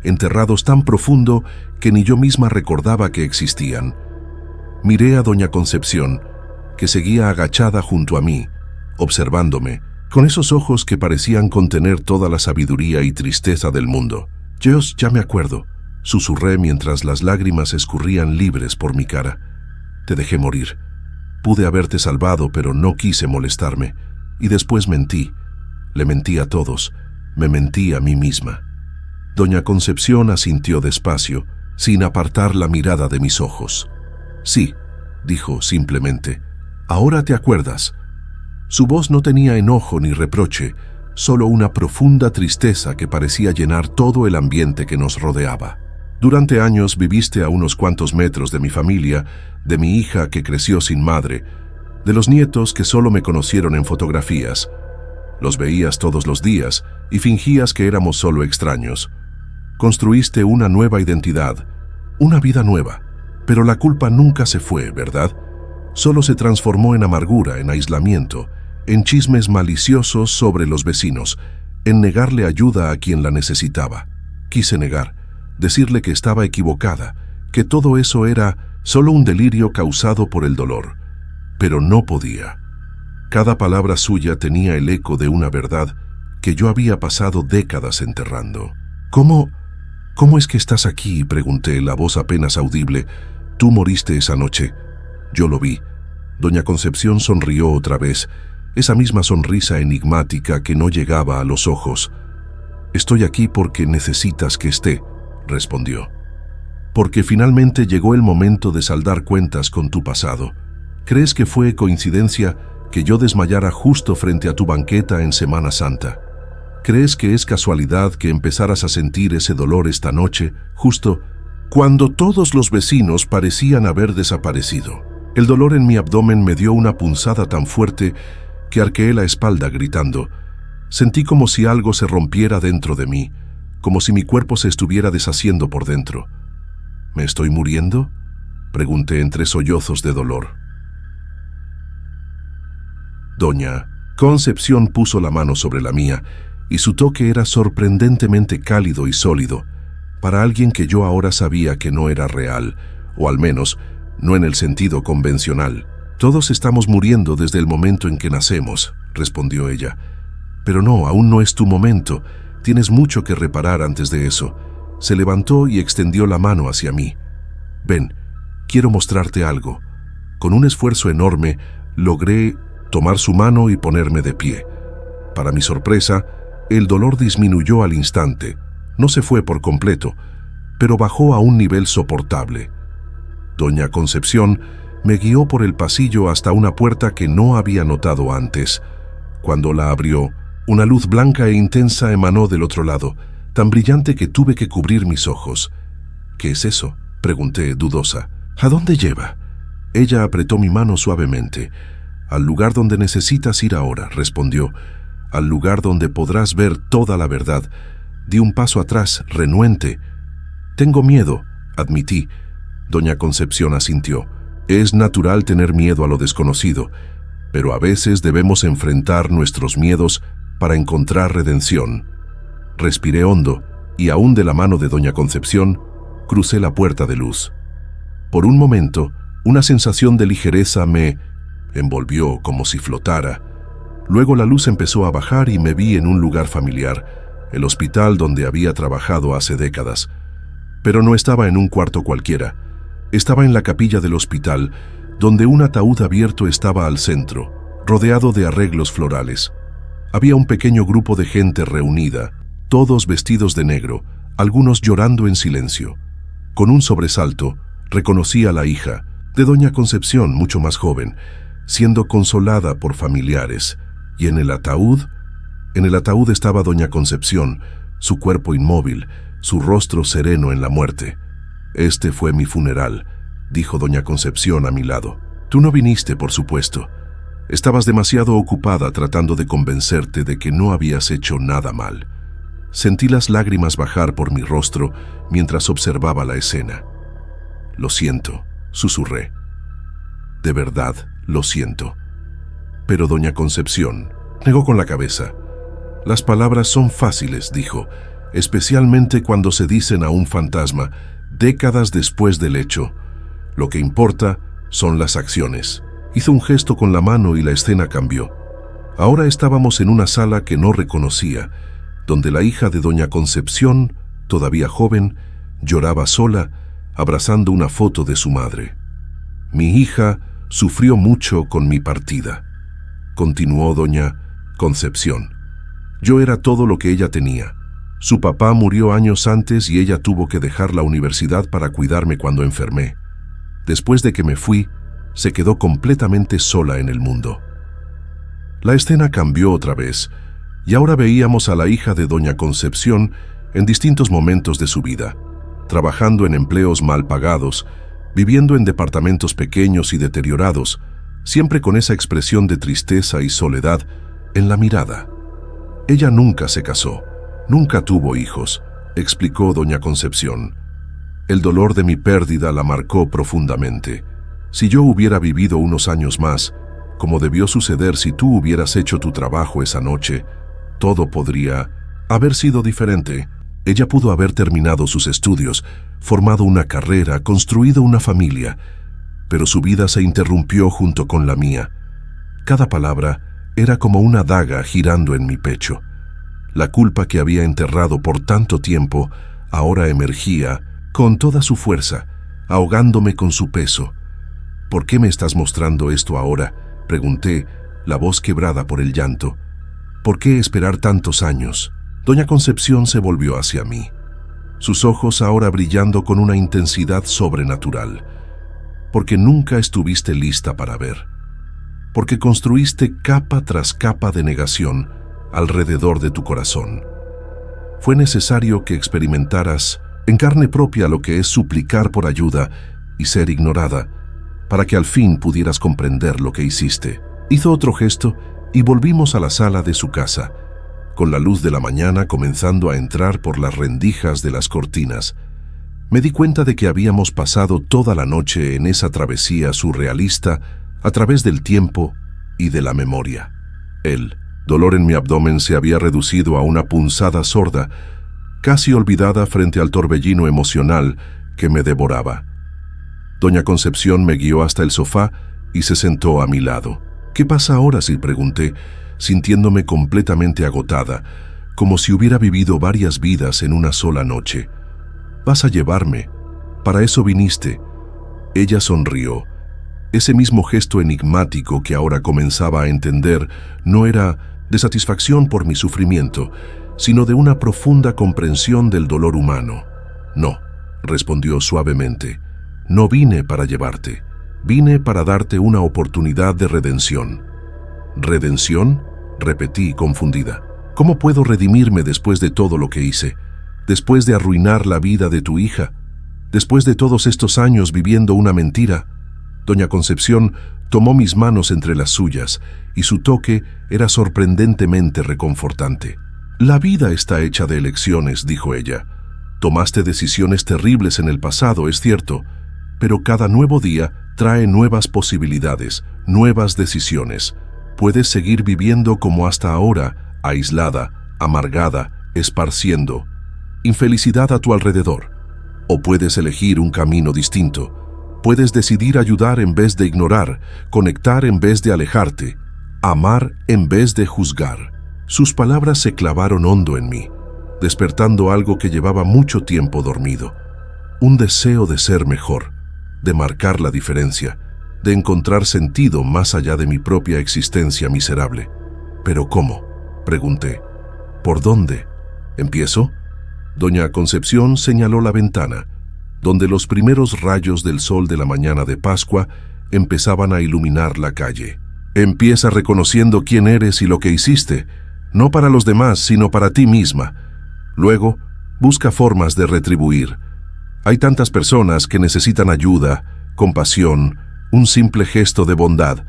enterrados tan profundo que ni yo misma recordaba que existían. Miré a doña Concepción, que seguía agachada junto a mí, observándome, con esos ojos que parecían contener toda la sabiduría y tristeza del mundo. «Dios, ya me acuerdo», susurré mientras las lágrimas escurrían libres por mi cara. «Te dejé morir. Pude haberte salvado, pero no quise molestarme. Y después mentí. Le mentí a todos. Me mentí a mí misma». Doña Concepción asintió despacio, sin apartar la mirada de mis ojos. «Sí», dijo simplemente, «ahora te acuerdas». Su voz no tenía enojo ni reproche, solo una profunda tristeza que parecía llenar todo el ambiente que nos rodeaba. «Durante años viviste a unos cuantos metros de mi familia, de mi hija que creció sin madre, de los nietos que solo me conocieron en fotografías. Los veías todos los días y fingías que éramos solo extraños. Construiste una nueva identidad, una vida nueva, pero la culpa nunca se fue, ¿verdad? Solo se transformó en amargura, en aislamiento, en chismes maliciosos sobre los vecinos, en negarle ayuda a quien la necesitaba. Quise negar, decirle que estaba equivocada, que todo eso era solo un delirio causado por el dolor, pero no podía. Cada palabra suya tenía el eco de una verdad que yo había pasado décadas enterrando. ¿Cómo es que estás aquí?», pregunté, la voz apenas audible. «Tú moriste esa noche». «Yo lo vi». Doña Concepción sonrió otra vez, esa misma sonrisa enigmática que no llegaba a los ojos. «Estoy aquí porque necesitas que esté», respondió. «Porque finalmente llegó el momento de saldar cuentas con tu pasado. ¿Crees que fue coincidencia que yo desmayara justo frente a tu banqueta en Semana Santa? ¿Crees que es casualidad que empezaras a sentir ese dolor esta noche, justo cuando todos los vecinos parecían haber desaparecido?» El dolor en mi abdomen me dio una punzada tan fuerte que arqueé la espalda gritando. Sentí como si algo se rompiera dentro de mí, como si mi cuerpo se estuviera deshaciendo por dentro. «¿Me estoy muriendo?», pregunté entre sollozos de dolor. Doña Concepción puso la mano sobre la mía y su toque era sorprendentemente cálido y sólido, para alguien que yo ahora sabía que no era real, o al menos no en el sentido convencional. «Todos estamos muriendo desde el momento en que nacemos», respondió ella. «Pero no, aún no es tu momento. Tienes mucho que reparar antes de eso». Se levantó y extendió la mano hacia mí. «Ven, quiero mostrarte algo». Con un esfuerzo enorme, logré tomar su mano y ponerme de pie. Para mi sorpresa, el dolor disminuyó al instante. No se fue por completo, pero bajó a un nivel soportable. Doña Concepción me guió por el pasillo hasta una puerta que no había notado antes. Cuando la abrió, una luz blanca e intensa emanó del otro lado, tan brillante que tuve que cubrir mis ojos. «¿Qué es eso?», pregunté, dudosa. «¿A dónde lleva?». Ella apretó mi mano suavemente. «Al lugar donde necesitas ir ahora», respondió. «Al lugar donde podrás ver toda la verdad». Di un paso atrás, renuente. «Tengo miedo», admití. Doña Concepción asintió. «Es natural tener miedo a lo desconocido, pero a veces debemos enfrentar nuestros miedos para encontrar redención». Respiré hondo y aún de la mano de doña Concepción, crucé la puerta de luz. Por un momento, una sensación de ligereza me envolvió como si flotara. Luego la luz empezó a bajar y me vi en un lugar familiar, el hospital donde había trabajado hace décadas. Pero no estaba en un cuarto cualquiera. Estaba en la capilla del hospital, donde un ataúd abierto estaba al centro, rodeado de arreglos florales. Había un pequeño grupo de gente reunida, todos vestidos de negro, algunos llorando en silencio. Con un sobresalto, reconocí a la hija, de doña Concepción, mucho más joven, siendo consolada por familiares. Y en el ataúd estaba doña Concepción, su cuerpo inmóvil, su rostro sereno en la muerte. «Este fue mi funeral», dijo doña Concepción a mi lado. «Tú no viniste, por supuesto. Estabas demasiado ocupada tratando de convencerte de que no habías hecho nada mal. Sentí las lágrimas bajar por mi rostro mientras observaba la escena. «Lo siento», susurré. «De verdad, lo siento». Pero doña Concepción negó con la cabeza. «Las palabras son fáciles», dijo, «especialmente cuando se dicen a un fantasma, décadas después del hecho. Lo que importa son las acciones». Hizo un gesto con la mano y la escena cambió. Ahora estábamos en una sala que no reconocía, donde la hija de doña Concepción, todavía joven, lloraba sola, abrazando una foto de su madre. «Mi hija sufrió mucho con mi partida», continuó doña Concepción. «Yo era todo lo que ella tenía. Su papá murió años antes y ella tuvo que dejar la universidad para cuidarme cuando enfermé. Después de que me fui, se quedó completamente sola en el mundo». La escena cambió otra vez, y ahora veíamos a la hija de doña Concepción en distintos momentos de su vida, trabajando en empleos mal pagados, viviendo en departamentos pequeños y deteriorados, siempre con esa expresión de tristeza y soledad en la mirada. «Ella nunca se casó, nunca tuvo hijos», explicó doña Concepción. «El dolor de mi pérdida la marcó profundamente. Si yo hubiera vivido unos años más, como debió suceder si tú hubieras hecho tu trabajo esa noche, todo podría haber sido diferente. Ella pudo haber terminado sus estudios, formado una carrera, construido una familia, pero su vida se interrumpió junto con la mía. Cada palabra era como una daga girando en mi pecho. La culpa que había enterrado por tanto tiempo ahora emergía con toda su fuerza, ahogándome con su peso. «¿Por qué me estás mostrando esto ahora?», pregunté, la voz quebrada por el llanto. «¿Por qué esperar tantos años?». Doña Concepción se volvió hacia mí, sus ojos ahora brillando con una intensidad sobrenatural. «Porque nunca estuviste lista para ver. Porque construiste capa tras capa de negación alrededor de tu corazón. Fue necesario que experimentaras en carne propia lo que es suplicar por ayuda y ser ignorada, para que al fin pudieras comprender lo que hiciste». Hizo otro gesto y volvimos a la sala de su casa, con la luz de la mañana comenzando a entrar por las rendijas de las cortinas. Me di cuenta de que habíamos pasado toda la noche en esa travesía surrealista a través del tiempo y de la memoria. El dolor en mi abdomen se había reducido a una punzada sorda, casi olvidada frente al torbellino emocional que me devoraba. Doña Concepción me guió hasta el sofá y se sentó a mi lado. «¿Qué pasa ahora?», sí pregunté, sintiéndome completamente agotada, como si hubiera vivido varias vidas en una sola noche. «Vas a llevarme. Para eso viniste». Ella sonrió. Ese mismo gesto enigmático que ahora comenzaba a entender no era de satisfacción por mi sufrimiento, sino de una profunda comprensión del dolor humano. «No», respondió suavemente, «no vine para llevarte. Vine para darte una oportunidad de redención». «¿Redención?», repetí confundida. «¿Cómo puedo redimirme después de todo lo que hice? Después de arruinar la vida de tu hija? Después de todos estos años viviendo una mentira?» Doña Concepción tomó mis manos entre las suyas y su toque era sorprendentemente reconfortante. «La vida está hecha de elecciones», dijo ella. «Tomaste decisiones terribles en el pasado, es cierto, pero cada nuevo día trae nuevas posibilidades, nuevas decisiones. Puedes seguir viviendo como hasta ahora, aislada, amargada, esparciendo infelicidad a tu alrededor. O puedes elegir un camino distinto. Puedes decidir ayudar en vez de ignorar, conectar en vez de alejarte, amar en vez de juzgar». Sus palabras se clavaron hondo en mí, despertando algo que llevaba mucho tiempo dormido. Un deseo de ser mejor, de marcar la diferencia, de encontrar sentido más allá de mi propia existencia miserable. «¿Pero cómo?», pregunté. «¿Por dónde? ¿Empiezo?». Doña Concepción señaló la ventana, donde los primeros rayos del sol de la mañana de Pascua empezaban a iluminar la calle. «Empieza reconociendo quién eres y lo que hiciste, no para los demás, sino para ti misma. Luego, busca formas de retribuir. Hay tantas personas que necesitan ayuda, compasión, un simple gesto de bondad.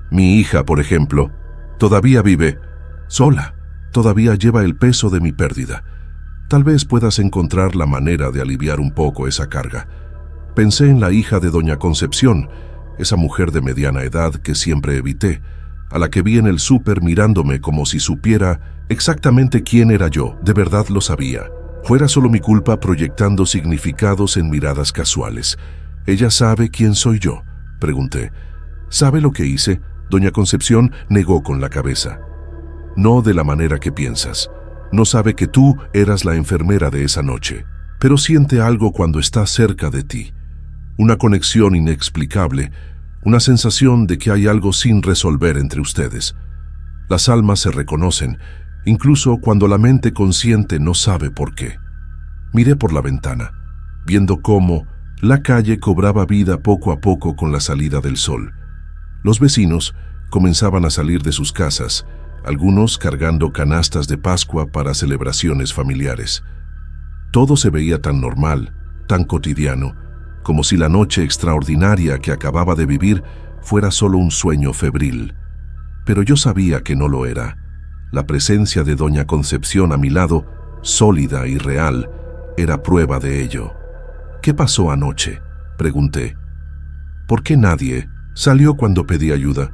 Mi hija, por ejemplo, todavía vive sola, todavía lleva el peso de mi pérdida. Tal vez puedas encontrar la manera de aliviar un poco esa carga. Pensé en la hija de doña Concepción, esa mujer de mediana edad que siempre evité, a la que vi en el súper mirándome como si supiera exactamente quién era yo. De verdad lo sabía. Fuera solo mi culpa proyectando significados en miradas casuales. ¿Ella sabe quién soy yo?, pregunté. ¿Sabe lo que hice? Doña Concepción negó con la cabeza. No de la manera que piensas. No sabe que tú eras la enfermera de esa noche, pero siente algo cuando está cerca de ti. Una conexión inexplicable, una sensación de que hay algo sin resolver entre ustedes. Las almas se reconocen, incluso cuando la mente consciente no sabe por qué. Miré por la ventana, viendo cómo la calle cobraba vida poco a poco con la salida del sol. Los vecinos comenzaban a salir de sus casas, algunos cargando canastas de Pascua para celebraciones familiares. Todo se veía tan normal, tan cotidiano, como si la noche extraordinaria que acababa de vivir fuera solo un sueño febril. Pero yo sabía que no lo era. La presencia de doña Concepción a mi lado, sólida y real, era prueba de ello. ¿Qué pasó anoche?, pregunté. ¿Por qué nadie salió cuando pedí ayuda?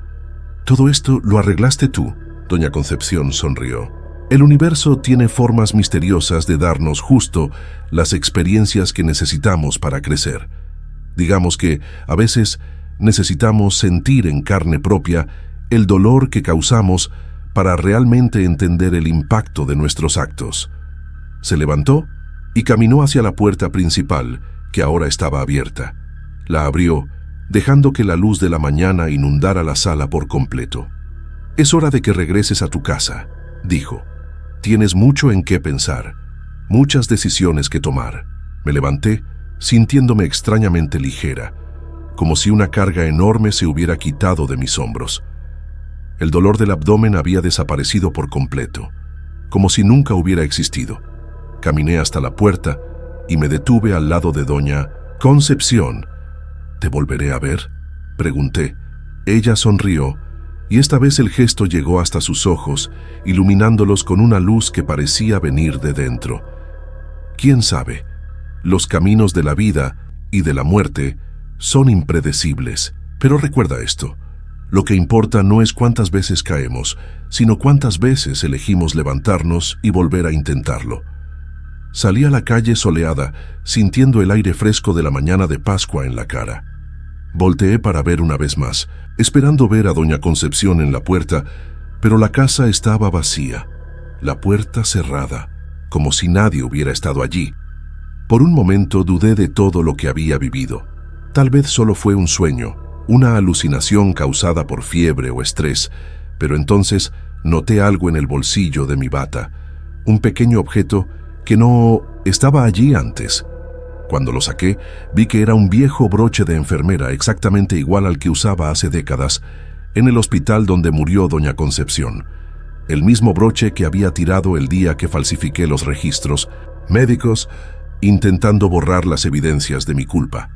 Todo esto lo arreglaste tú. Doña Concepción sonrió. El universo tiene formas misteriosas de darnos justo las experiencias que necesitamos para crecer. Digamos que a veces necesitamos sentir en carne propia el dolor que causamos para realmente entender el impacto de nuestros actos. Se levantó y caminó hacia la puerta principal, que ahora estaba abierta. La abrió, dejando que la luz de la mañana inundara la sala por completo. «Es hora de que regreses a tu casa», dijo. «Tienes mucho en qué pensar, muchas decisiones que tomar». Me levanté, sintiéndome extrañamente ligera, como si una carga enorme se hubiera quitado de mis hombros. El dolor del abdomen había desaparecido por completo, como si nunca hubiera existido. Caminé hasta la puerta y me detuve al lado de doña Concepción. «¿Te volveré a ver?», pregunté. Ella sonrió, y esta vez el gesto llegó hasta sus ojos, iluminándolos con una luz que parecía venir de dentro. ¿Quién sabe? Los caminos de la vida y de la muerte son impredecibles. Pero recuerda esto: lo que importa no es cuántas veces caemos, sino cuántas veces elegimos levantarnos y volver a intentarlo. Salí a la calle soleada, sintiendo el aire fresco de la mañana de Pascua en la cara. Volteé para ver una vez más, esperando ver a doña Concepción en la puerta, pero la casa estaba vacía, la puerta cerrada, como si nadie hubiera estado allí. Por un momento dudé de todo lo que había vivido. Tal vez solo fue un sueño, una alucinación causada por fiebre o estrés, pero entonces noté algo en el bolsillo de mi bata, un pequeño objeto que no estaba allí antes. Cuando lo saqué, vi que era un viejo broche de enfermera exactamente igual al que usaba hace décadas en el hospital donde murió doña Concepción. El mismo broche que había tirado el día que falsifiqué los registros médicos, intentando borrar las evidencias de mi culpa.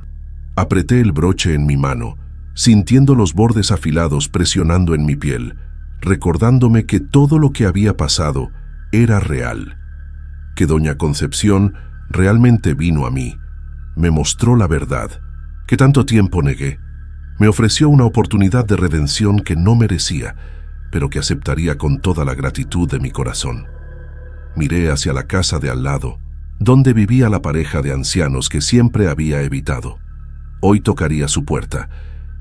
Apreté el broche en mi mano, sintiendo los bordes afilados presionando en mi piel, recordándome que todo lo que había pasado era real, que doña Concepción realmente vino a mí. Me mostró la verdad, que tanto tiempo negué. Me ofreció una oportunidad de redención que no merecía, pero que aceptaría con toda la gratitud de mi corazón. Miré hacia la casa de al lado, donde vivía la pareja de ancianos que siempre había evitado. Hoy tocaría su puerta.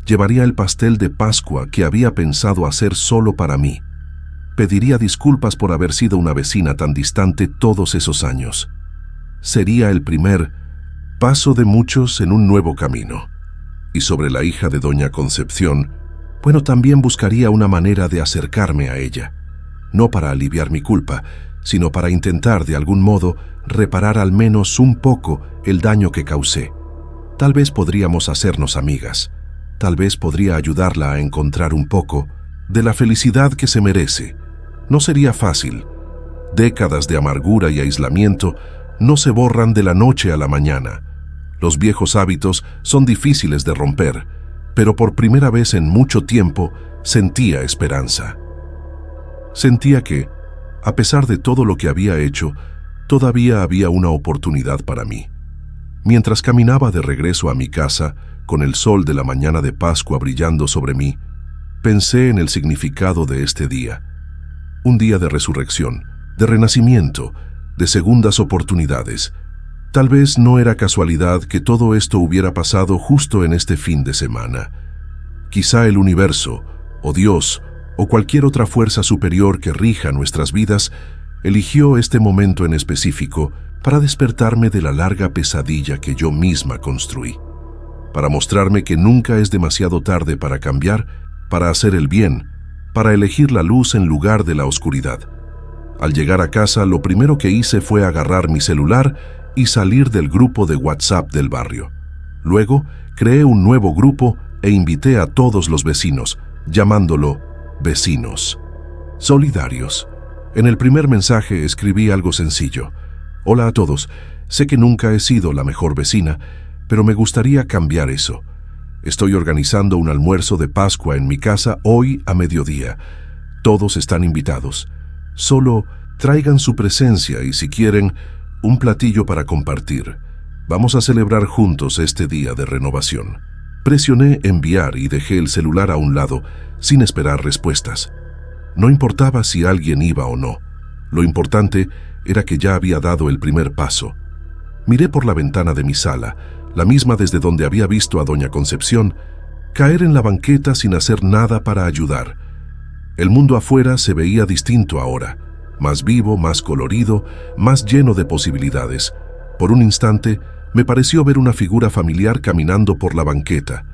Llevaría el pastel de Pascua que había pensado hacer solo para mí. Pediría disculpas por haber sido una vecina tan distante todos esos años. Sería el primer paso de muchos en un nuevo camino. Y sobre la hija de doña Concepción, bueno, también buscaría una manera de acercarme a ella. No para aliviar mi culpa, sino para intentar de algún modo reparar al menos un poco el daño que causé. Tal vez podríamos hacernos amigas. Tal vez podría ayudarla a encontrar un poco de la felicidad que se merece. No sería fácil. Décadas de amargura y aislamiento no se borran de la noche a la mañana. Los viejos hábitos son difíciles de romper, pero por primera vez en mucho tiempo sentía esperanza. Sentía que, a pesar de todo lo que había hecho, todavía había una oportunidad para mí. Mientras caminaba de regreso a mi casa, con el sol de la mañana de Pascua brillando sobre mí, pensé en el significado de este día. Un día de resurrección, de renacimiento, de segundas oportunidades. Tal vez no era casualidad que todo esto hubiera pasado justo en este fin de semana. Quizá el universo, o Dios, o cualquier otra fuerza superior que rija nuestras vidas, eligió este momento en específico para despertarme de la larga pesadilla que yo misma construí, para mostrarme que nunca es demasiado tarde para cambiar, para hacer el bien, para elegir la luz en lugar de la oscuridad. Al llegar a casa, lo primero que hice fue agarrar mi celular y salir del grupo de WhatsApp del barrio. Luego, creé un nuevo grupo e invité a todos los vecinos, llamándolo Vecinos Solidarios. En el primer mensaje escribí algo sencillo. Hola a todos, sé que nunca he sido la mejor vecina, pero me gustaría cambiar eso. Estoy organizando un almuerzo de Pascua en mi casa hoy a mediodía. Todos están invitados. Solo traigan su presencia y, si quieren, un platillo para compartir. Vamos a celebrar juntos este día de renovación. Presioné enviar y dejé el celular a un lado, sin esperar respuestas. No importaba si alguien iba o no. Lo importante era que ya había dado el primer paso. Miré por la ventana de mi sala, la misma desde donde había visto a doña Concepción, caer en la banqueta sin hacer nada para ayudar. El mundo afuera se veía distinto ahora, más vivo, más colorido, más lleno de posibilidades. Por un instante, me pareció ver una figura familiar caminando por la banqueta.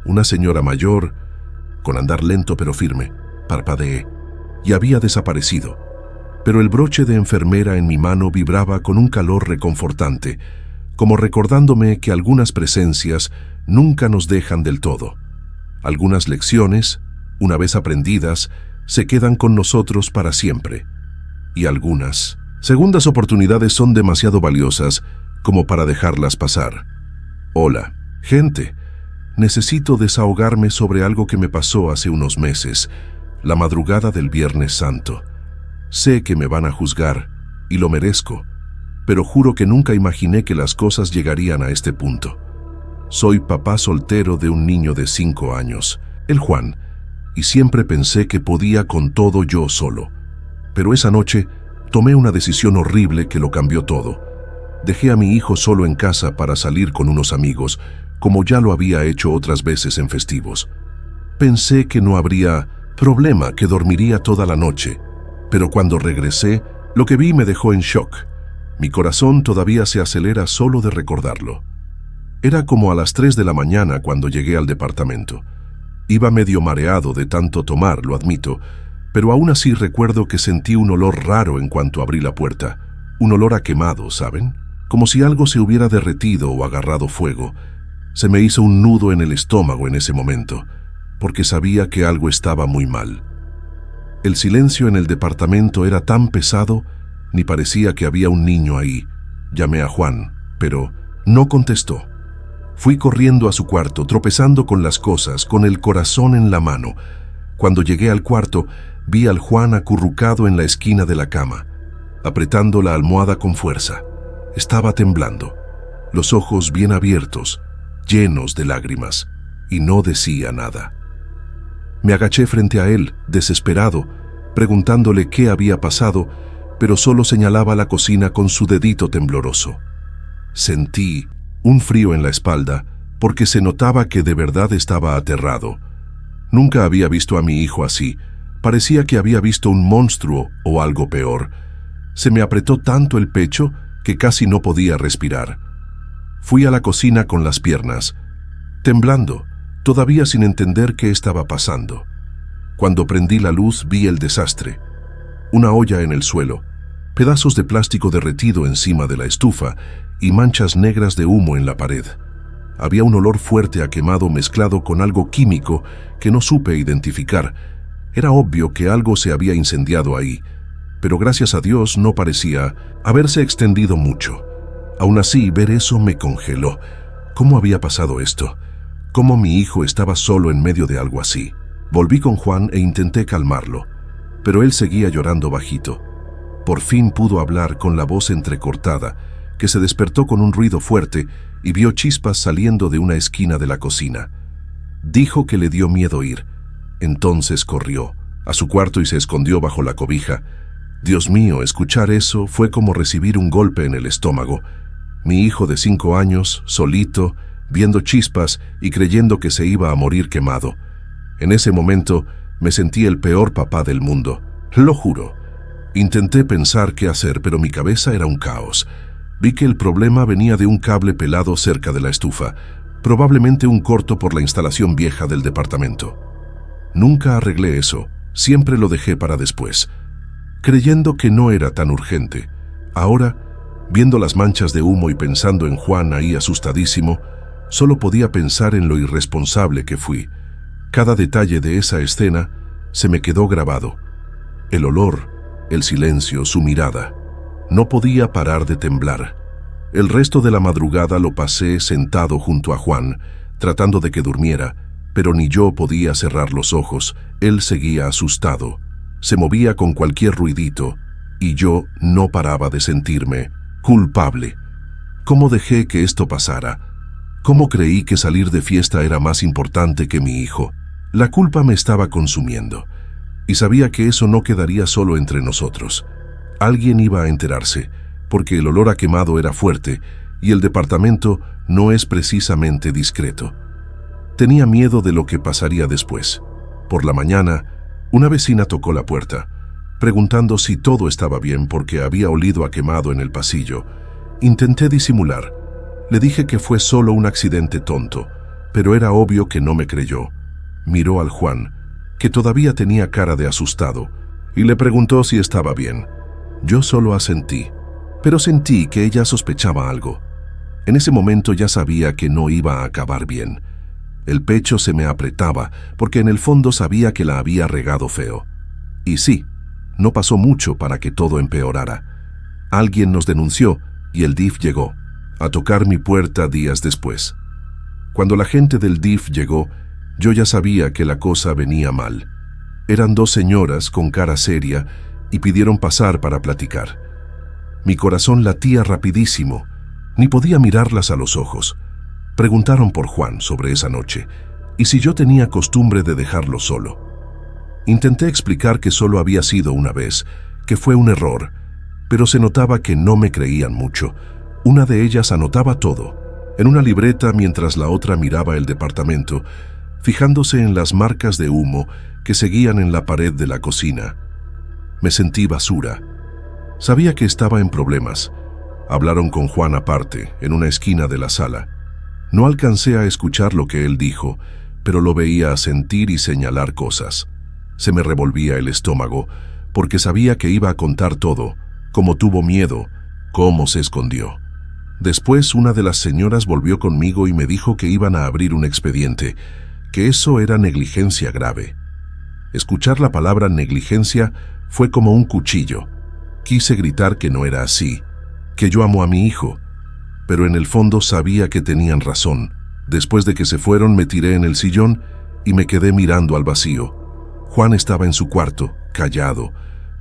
Una señora mayor, con andar lento pero firme. Parpadeé, y había desaparecido. Pero el broche de enfermera en mi mano vibraba con un calor reconfortante, como recordándome que algunas presencias nunca nos dejan del todo. Algunas lecciones, una vez aprendidas, se quedan con nosotros para siempre. Y algunas segundas oportunidades son demasiado valiosas como para dejarlas pasar. Hola, gente. Necesito desahogarme sobre algo que me pasó hace unos meses, la madrugada del Viernes Santo. Sé que me van a juzgar, y lo merezco, pero juro que nunca imaginé que las cosas llegarían a este punto. Soy papá soltero de un niño de 5 años, el Juan, y siempre pensé que podía con todo yo solo. Pero esa noche tomé una decisión horrible que lo cambió todo. Dejé a mi hijo solo en casa para salir con unos amigos, como ya lo había hecho otras veces en festivos. Pensé que no habría problema, que dormiría toda la noche, pero cuando regresé, lo que vi me dejó en shock. Mi corazón todavía se acelera solo de recordarlo. Era como a las 3 de la mañana cuando llegué al departamento. Iba medio mareado de tanto tomar, lo admito, pero aún así recuerdo que sentí un olor raro en cuanto abrí la puerta. Un olor a quemado, ¿saben? Como si algo se hubiera derretido o agarrado fuego. Se me hizo un nudo en el estómago en ese momento, porque sabía que algo estaba muy mal. El silencio en el departamento era tan pesado, ni parecía que había un niño ahí. Llamé a Juan, pero no contestó. Fui corriendo a su cuarto, tropezando con las cosas, con el corazón en la mano. Cuando llegué al cuarto, vi al Juan acurrucado en la esquina de la cama, apretando la almohada con fuerza. Estaba temblando, los ojos bien abiertos, llenos de lágrimas, y no decía nada. Me agaché frente a él, desesperado, preguntándole qué había pasado, pero solo señalaba la cocina con su dedito tembloroso. Sentí un frío en la espalda, porque se notaba que de verdad estaba aterrado. Nunca había visto a mi hijo así. Parecía que había visto un monstruo o algo peor. Se me apretó tanto el pecho que casi no podía respirar. Fui a la cocina con las piernas, temblando, todavía sin entender qué estaba pasando. Cuando prendí la luz vi el desastre. Una olla en el suelo, pedazos de plástico derretido encima de la estufa y manchas negras de humo en la pared. Había un olor fuerte a quemado mezclado con algo químico que no supe identificar. Era obvio que algo se había incendiado ahí, pero gracias a Dios no parecía haberse extendido mucho. Aún así, ver eso me congeló. ¿Cómo había pasado esto? ¿Cómo mi hijo estaba solo en medio de algo así? Volví con Juan e intenté calmarlo, pero él seguía llorando bajito. Por fin pudo hablar con la voz entrecortada, que se despertó con un ruido fuerte y vio chispas saliendo de una esquina de la cocina. Dijo que le dio miedo ir. Entonces corrió a su cuarto y se escondió bajo la cobija. Dios mío, escuchar eso fue como recibir un golpe en el estómago. Mi hijo de 5 años, solito, viendo chispas y creyendo que se iba a morir quemado. En ese momento me sentí el peor papá del mundo, lo juro. Intenté pensar qué hacer, pero mi cabeza era un caos. Vi que el problema venía de un cable pelado cerca de la estufa, probablemente un corto por la instalación vieja del departamento. Nunca arreglé eso, siempre lo dejé para después, creyendo que no era tan urgente. Ahora, viendo las manchas de humo y pensando en Juan ahí asustadísimo, solo podía pensar en lo irresponsable que fui. Cada detalle de esa escena se me quedó grabado. El olor, el silencio, su mirada. No podía parar de temblar. El resto de la madrugada lo pasé sentado junto a Juan, tratando de que durmiera, pero ni yo podía cerrar los ojos. Él seguía asustado. Se movía con cualquier ruidito, y yo no paraba de sentirme culpable. ¿Cómo dejé que esto pasara? ¿Cómo creí que salir de fiesta era más importante que mi hijo? La culpa me estaba consumiendo, y sabía que eso no quedaría solo entre nosotros. Alguien iba a enterarse, porque el olor a quemado era fuerte, y el departamento no es precisamente discreto. Tenía miedo de lo que pasaría después. Por la mañana, una vecina tocó la puerta, preguntando si todo estaba bien porque había olido a quemado en el pasillo. Intenté disimular. Le dije que fue solo un accidente tonto, pero era obvio que no me creyó. Miró al Juan, que todavía tenía cara de asustado, y le preguntó si estaba bien. Yo solo asentí, pero sentí que ella sospechaba algo. En ese momento ya sabía que no iba a acabar bien. El pecho se me apretaba, porque en el fondo sabía que la había regado feo. Y sí, no pasó mucho para que todo empeorara. Alguien nos denunció y el DIF llegó a tocar mi puerta días después. Cuando la gente del DIF llegó, yo ya sabía que la cosa venía mal. Eran 2 señoras con cara seria y pidieron pasar para platicar. Mi corazón latía rapidísimo, ni podía mirarlas a los ojos. Preguntaron por Juan sobre esa noche y si yo tenía costumbre de dejarlo solo. Intenté explicar que solo había sido una vez, que fue un error, pero se notaba que no me creían mucho. Una de ellas anotaba todo, en una libreta mientras la otra miraba el departamento, fijándose en las marcas de humo que seguían en la pared de la cocina. Me sentí basura. Sabía que estaba en problemas. Hablaron con Juan aparte, en una esquina de la sala. No alcancé a escuchar lo que él dijo, pero lo veía sentir y señalar cosas. Se me revolvía el estómago, porque sabía que iba a contar todo, cómo tuvo miedo, cómo se escondió. Después una de las señoras volvió conmigo y me dijo que iban a abrir un expediente, que eso era negligencia grave. Escuchar la palabra negligencia fue como un cuchillo. Quise gritar que no era así, que yo amo a mi hijo, pero en el fondo sabía que tenían razón. Después de que se fueron, me tiré en el sillón y me quedé mirando al vacío. Juan estaba en su cuarto, callado,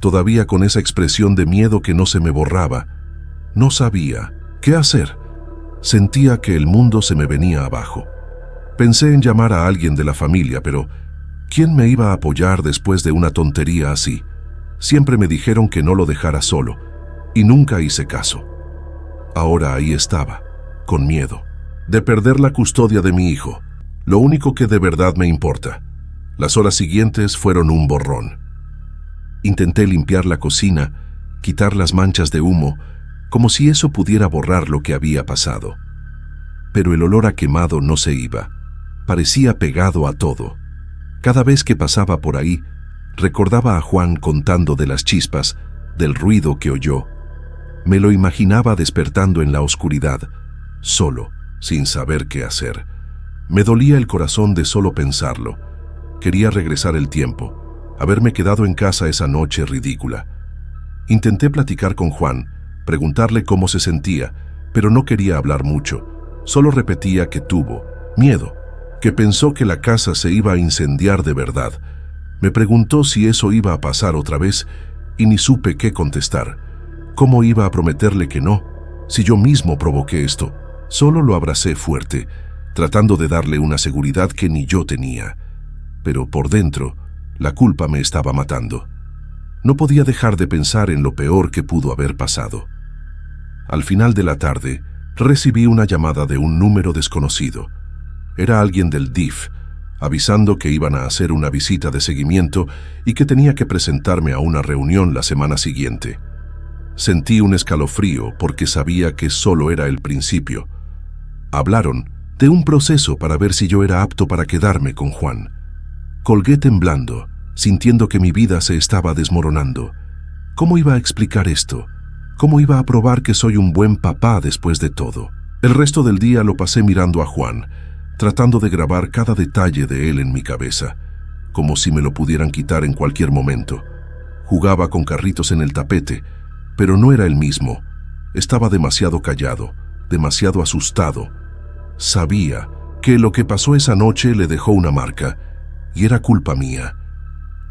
todavía con esa expresión de miedo que no se me borraba. No sabía qué hacer. Sentía que el mundo se me venía abajo. Pensé en llamar a alguien de la familia, pero ¿quién me iba a apoyar después de una tontería así? Siempre me dijeron que no lo dejara solo, y nunca hice caso. Ahora ahí estaba, con miedo, de perder la custodia de mi hijo, lo único que de verdad me importa. Las horas siguientes fueron un borrón. Intenté limpiar la cocina, quitar las manchas de humo, como si eso pudiera borrar lo que había pasado. Pero el olor a quemado no se iba. Parecía pegado a todo. Cada vez que pasaba por ahí, recordaba a Juan contando de las chispas, del ruido que oyó. Me lo imaginaba despertando en la oscuridad, solo, sin saber qué hacer. Me dolía el corazón de solo pensarlo. Quería regresar el tiempo, haberme quedado en casa esa noche ridícula. Intenté platicar con Juan, preguntarle cómo se sentía, pero no quería hablar mucho. Solo repetía que tuvo miedo, que pensó que la casa se iba a incendiar de verdad. Me preguntó si eso iba a pasar otra vez, y ni supe qué contestar. ¿Cómo iba a prometerle que no, si yo mismo provoqué esto? Solo lo abracé fuerte, tratando de darle una seguridad que ni yo tenía. Pero por dentro, la culpa me estaba matando. No podía dejar de pensar en lo peor que pudo haber pasado. Al final de la tarde, recibí una llamada de un número desconocido. Era alguien del DIF, avisando que iban a hacer una visita de seguimiento y que tenía que presentarme a una reunión la semana siguiente. Sentí un escalofrío porque sabía que solo era el principio. Hablaron de un proceso para ver si yo era apto para quedarme con Juan. Colgué temblando, sintiendo que mi vida se estaba desmoronando. ¿Cómo iba a explicar esto? ¿Cómo iba a probar que soy un buen papá después de todo? El resto del día lo pasé mirando a Juan, tratando de grabar cada detalle de él en mi cabeza, como si me lo pudieran quitar en cualquier momento. Jugaba con carritos en el tapete, pero no era el mismo. Estaba demasiado callado, demasiado asustado. Sabía que lo que pasó esa noche le dejó una marca, y era culpa mía.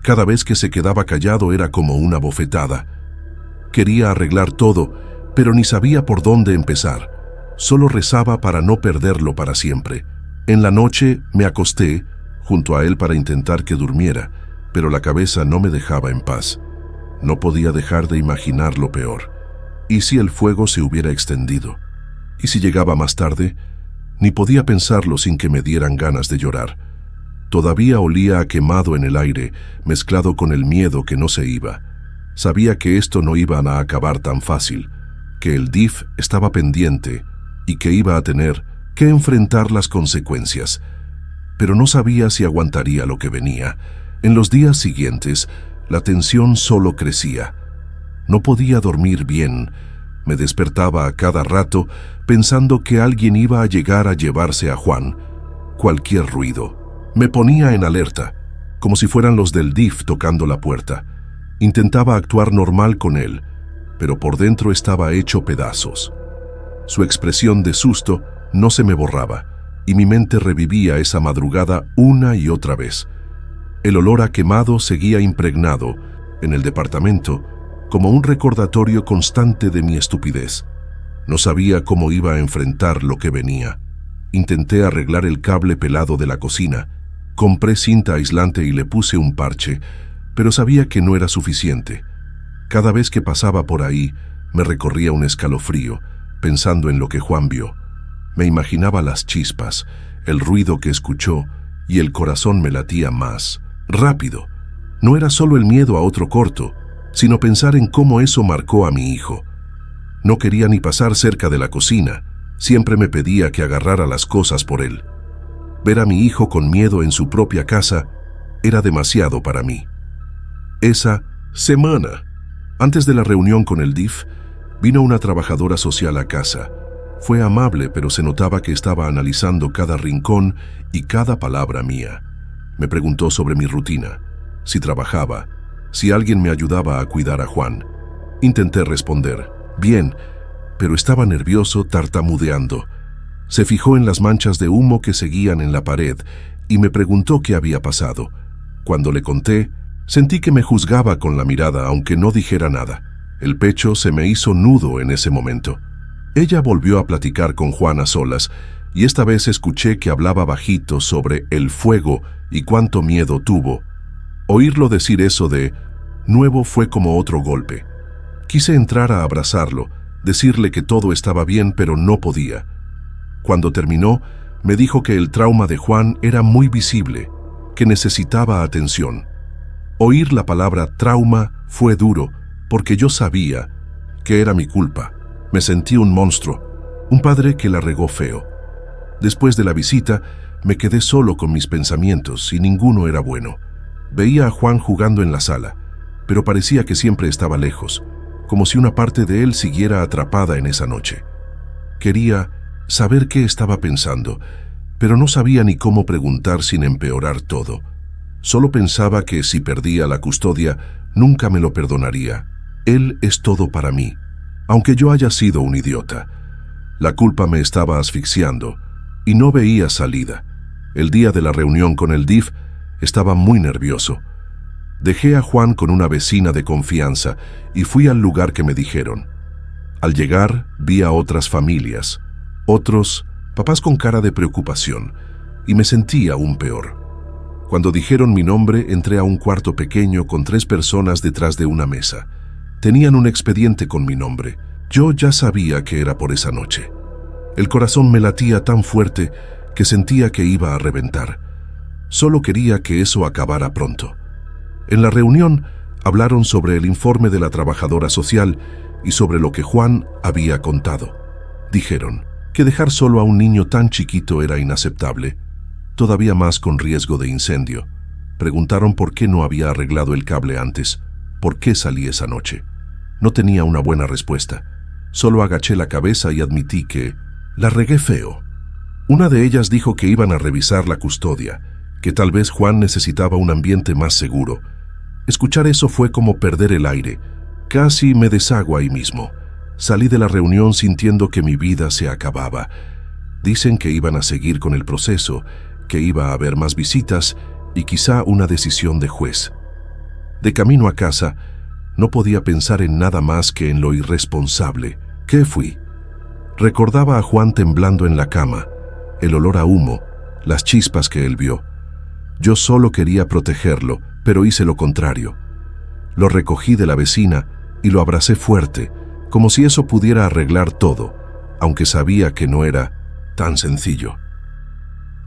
Cada vez que se quedaba callado era como una bofetada. Quería arreglar todo, pero ni sabía por dónde empezar. Solo rezaba para no perderlo para siempre. En la noche me acosté junto a él para intentar que durmiera, pero la cabeza no me dejaba en paz. No podía dejar de imaginar lo peor. ¿Y si el fuego se hubiera extendido? ¿Y si llegaba más tarde? Ni podía pensarlo sin que me dieran ganas de llorar. Todavía olía a quemado en el aire, mezclado con el miedo que no se iba. Sabía que esto no iba a acabar tan fácil, que el DIF estaba pendiente y que iba a tener que enfrentar las consecuencias. Pero no sabía si aguantaría lo que venía. En los días siguientes, la tensión solo crecía. No podía dormir bien. Me despertaba a cada rato pensando que alguien iba a llegar a llevarse a Juan. Cualquier ruido. Me ponía en alerta, como si fueran los del DIF tocando la puerta. Intentaba actuar normal con él, pero por dentro estaba hecho pedazos. Su expresión de susto no se me borraba, y mi mente revivía esa madrugada una y otra vez. El olor a quemado seguía impregnado en el departamento como un recordatorio constante de mi estupidez. No sabía cómo iba a enfrentar lo que venía. Intenté arreglar el cable pelado de la cocina. Compré cinta aislante y le puse un parche, pero sabía que no era suficiente. Cada vez que pasaba por ahí, me recorría un escalofrío, pensando en lo que Juan vio. Me imaginaba las chispas, el ruido que escuchó, y el corazón me latía más, rápido. No era solo el miedo a otro corto, sino pensar en cómo eso marcó a mi hijo. No quería ni pasar cerca de la cocina, siempre me pedía que agarrara las cosas por él. Ver a mi hijo con miedo en su propia casa era demasiado para mí. Esa semana, antes de la reunión con el DIF, vino una trabajadora social a casa. Fue amable, pero se notaba que estaba analizando cada rincón y cada palabra mía. Me preguntó sobre mi rutina, si trabajaba, si alguien me ayudaba a cuidar a Juan. Intenté responder, bien, pero estaba nervioso, tartamudeando. Se fijó en las manchas de humo que seguían en la pared y me preguntó qué había pasado. Cuando le conté, sentí que me juzgaba con la mirada, aunque no dijera nada. El pecho se me hizo nudo en ese momento. Ella volvió a platicar con Juan a solas, y esta vez escuché que hablaba bajito sobre el fuego y cuánto miedo tuvo. Oírlo decir eso de nuevo fue como otro golpe. Quise entrar a abrazarlo, decirle que todo estaba bien, pero no podía. Cuando terminó, me dijo que el trauma de Juan era muy visible, que necesitaba atención. Oír la palabra trauma fue duro, porque yo sabía que era mi culpa. Me sentí un monstruo, un padre que la regó feo. Después de la visita, me quedé solo con mis pensamientos y ninguno era bueno. Veía a Juan jugando en la sala, pero parecía que siempre estaba lejos, como si una parte de él siguiera atrapada en esa noche. Quería saber qué estaba pensando, pero no sabía ni cómo preguntar sin empeorar todo. Solo pensaba que si perdía la custodia, nunca me lo perdonaría. Él es todo para mí, aunque yo haya sido un idiota. La culpa me estaba asfixiando y no veía salida. El día de la reunión con el DIF estaba muy nervioso. Dejé a Juan con una vecina de confianza y fui al lugar que me dijeron. Al llegar, vi a otras familias, otros papás con cara de preocupación, y me sentí aún peor. Cuando dijeron mi nombre, entré a un cuarto pequeño con 3 personas detrás de una mesa. Tenían un expediente con mi nombre. Yo ya sabía que era por esa noche. El corazón me latía tan fuerte que sentía que iba a reventar. Solo quería que eso acabara pronto. En la reunión hablaron sobre el informe de la trabajadora social y sobre lo que Juan había contado. Dijeron que dejar solo a un niño tan chiquito era inaceptable, todavía más con riesgo de incendio. Preguntaron por qué no había arreglado el cable antes, por qué salí esa noche. No tenía una buena respuesta. Solo agaché la cabeza y admití que la regué feo. Una de ellas dijo que iban a revisar la custodia, que tal vez Juan necesitaba un ambiente más seguro. Escuchar eso fue como perder el aire. Casi me deshago ahí mismo. Salí de la reunión sintiendo que mi vida se acababa. Dicen que iban a seguir con el proceso, que iba a haber más visitas y quizá una decisión de juez. De camino a casa, no podía pensar en nada más que en lo irresponsable que fui. Recordaba a Juan temblando en la cama, el olor a humo, las chispas que él vio. Yo solo quería protegerlo, pero hice lo contrario. Lo recogí de la vecina y lo abracé fuerte, como si eso pudiera arreglar todo, aunque sabía que no era tan sencillo.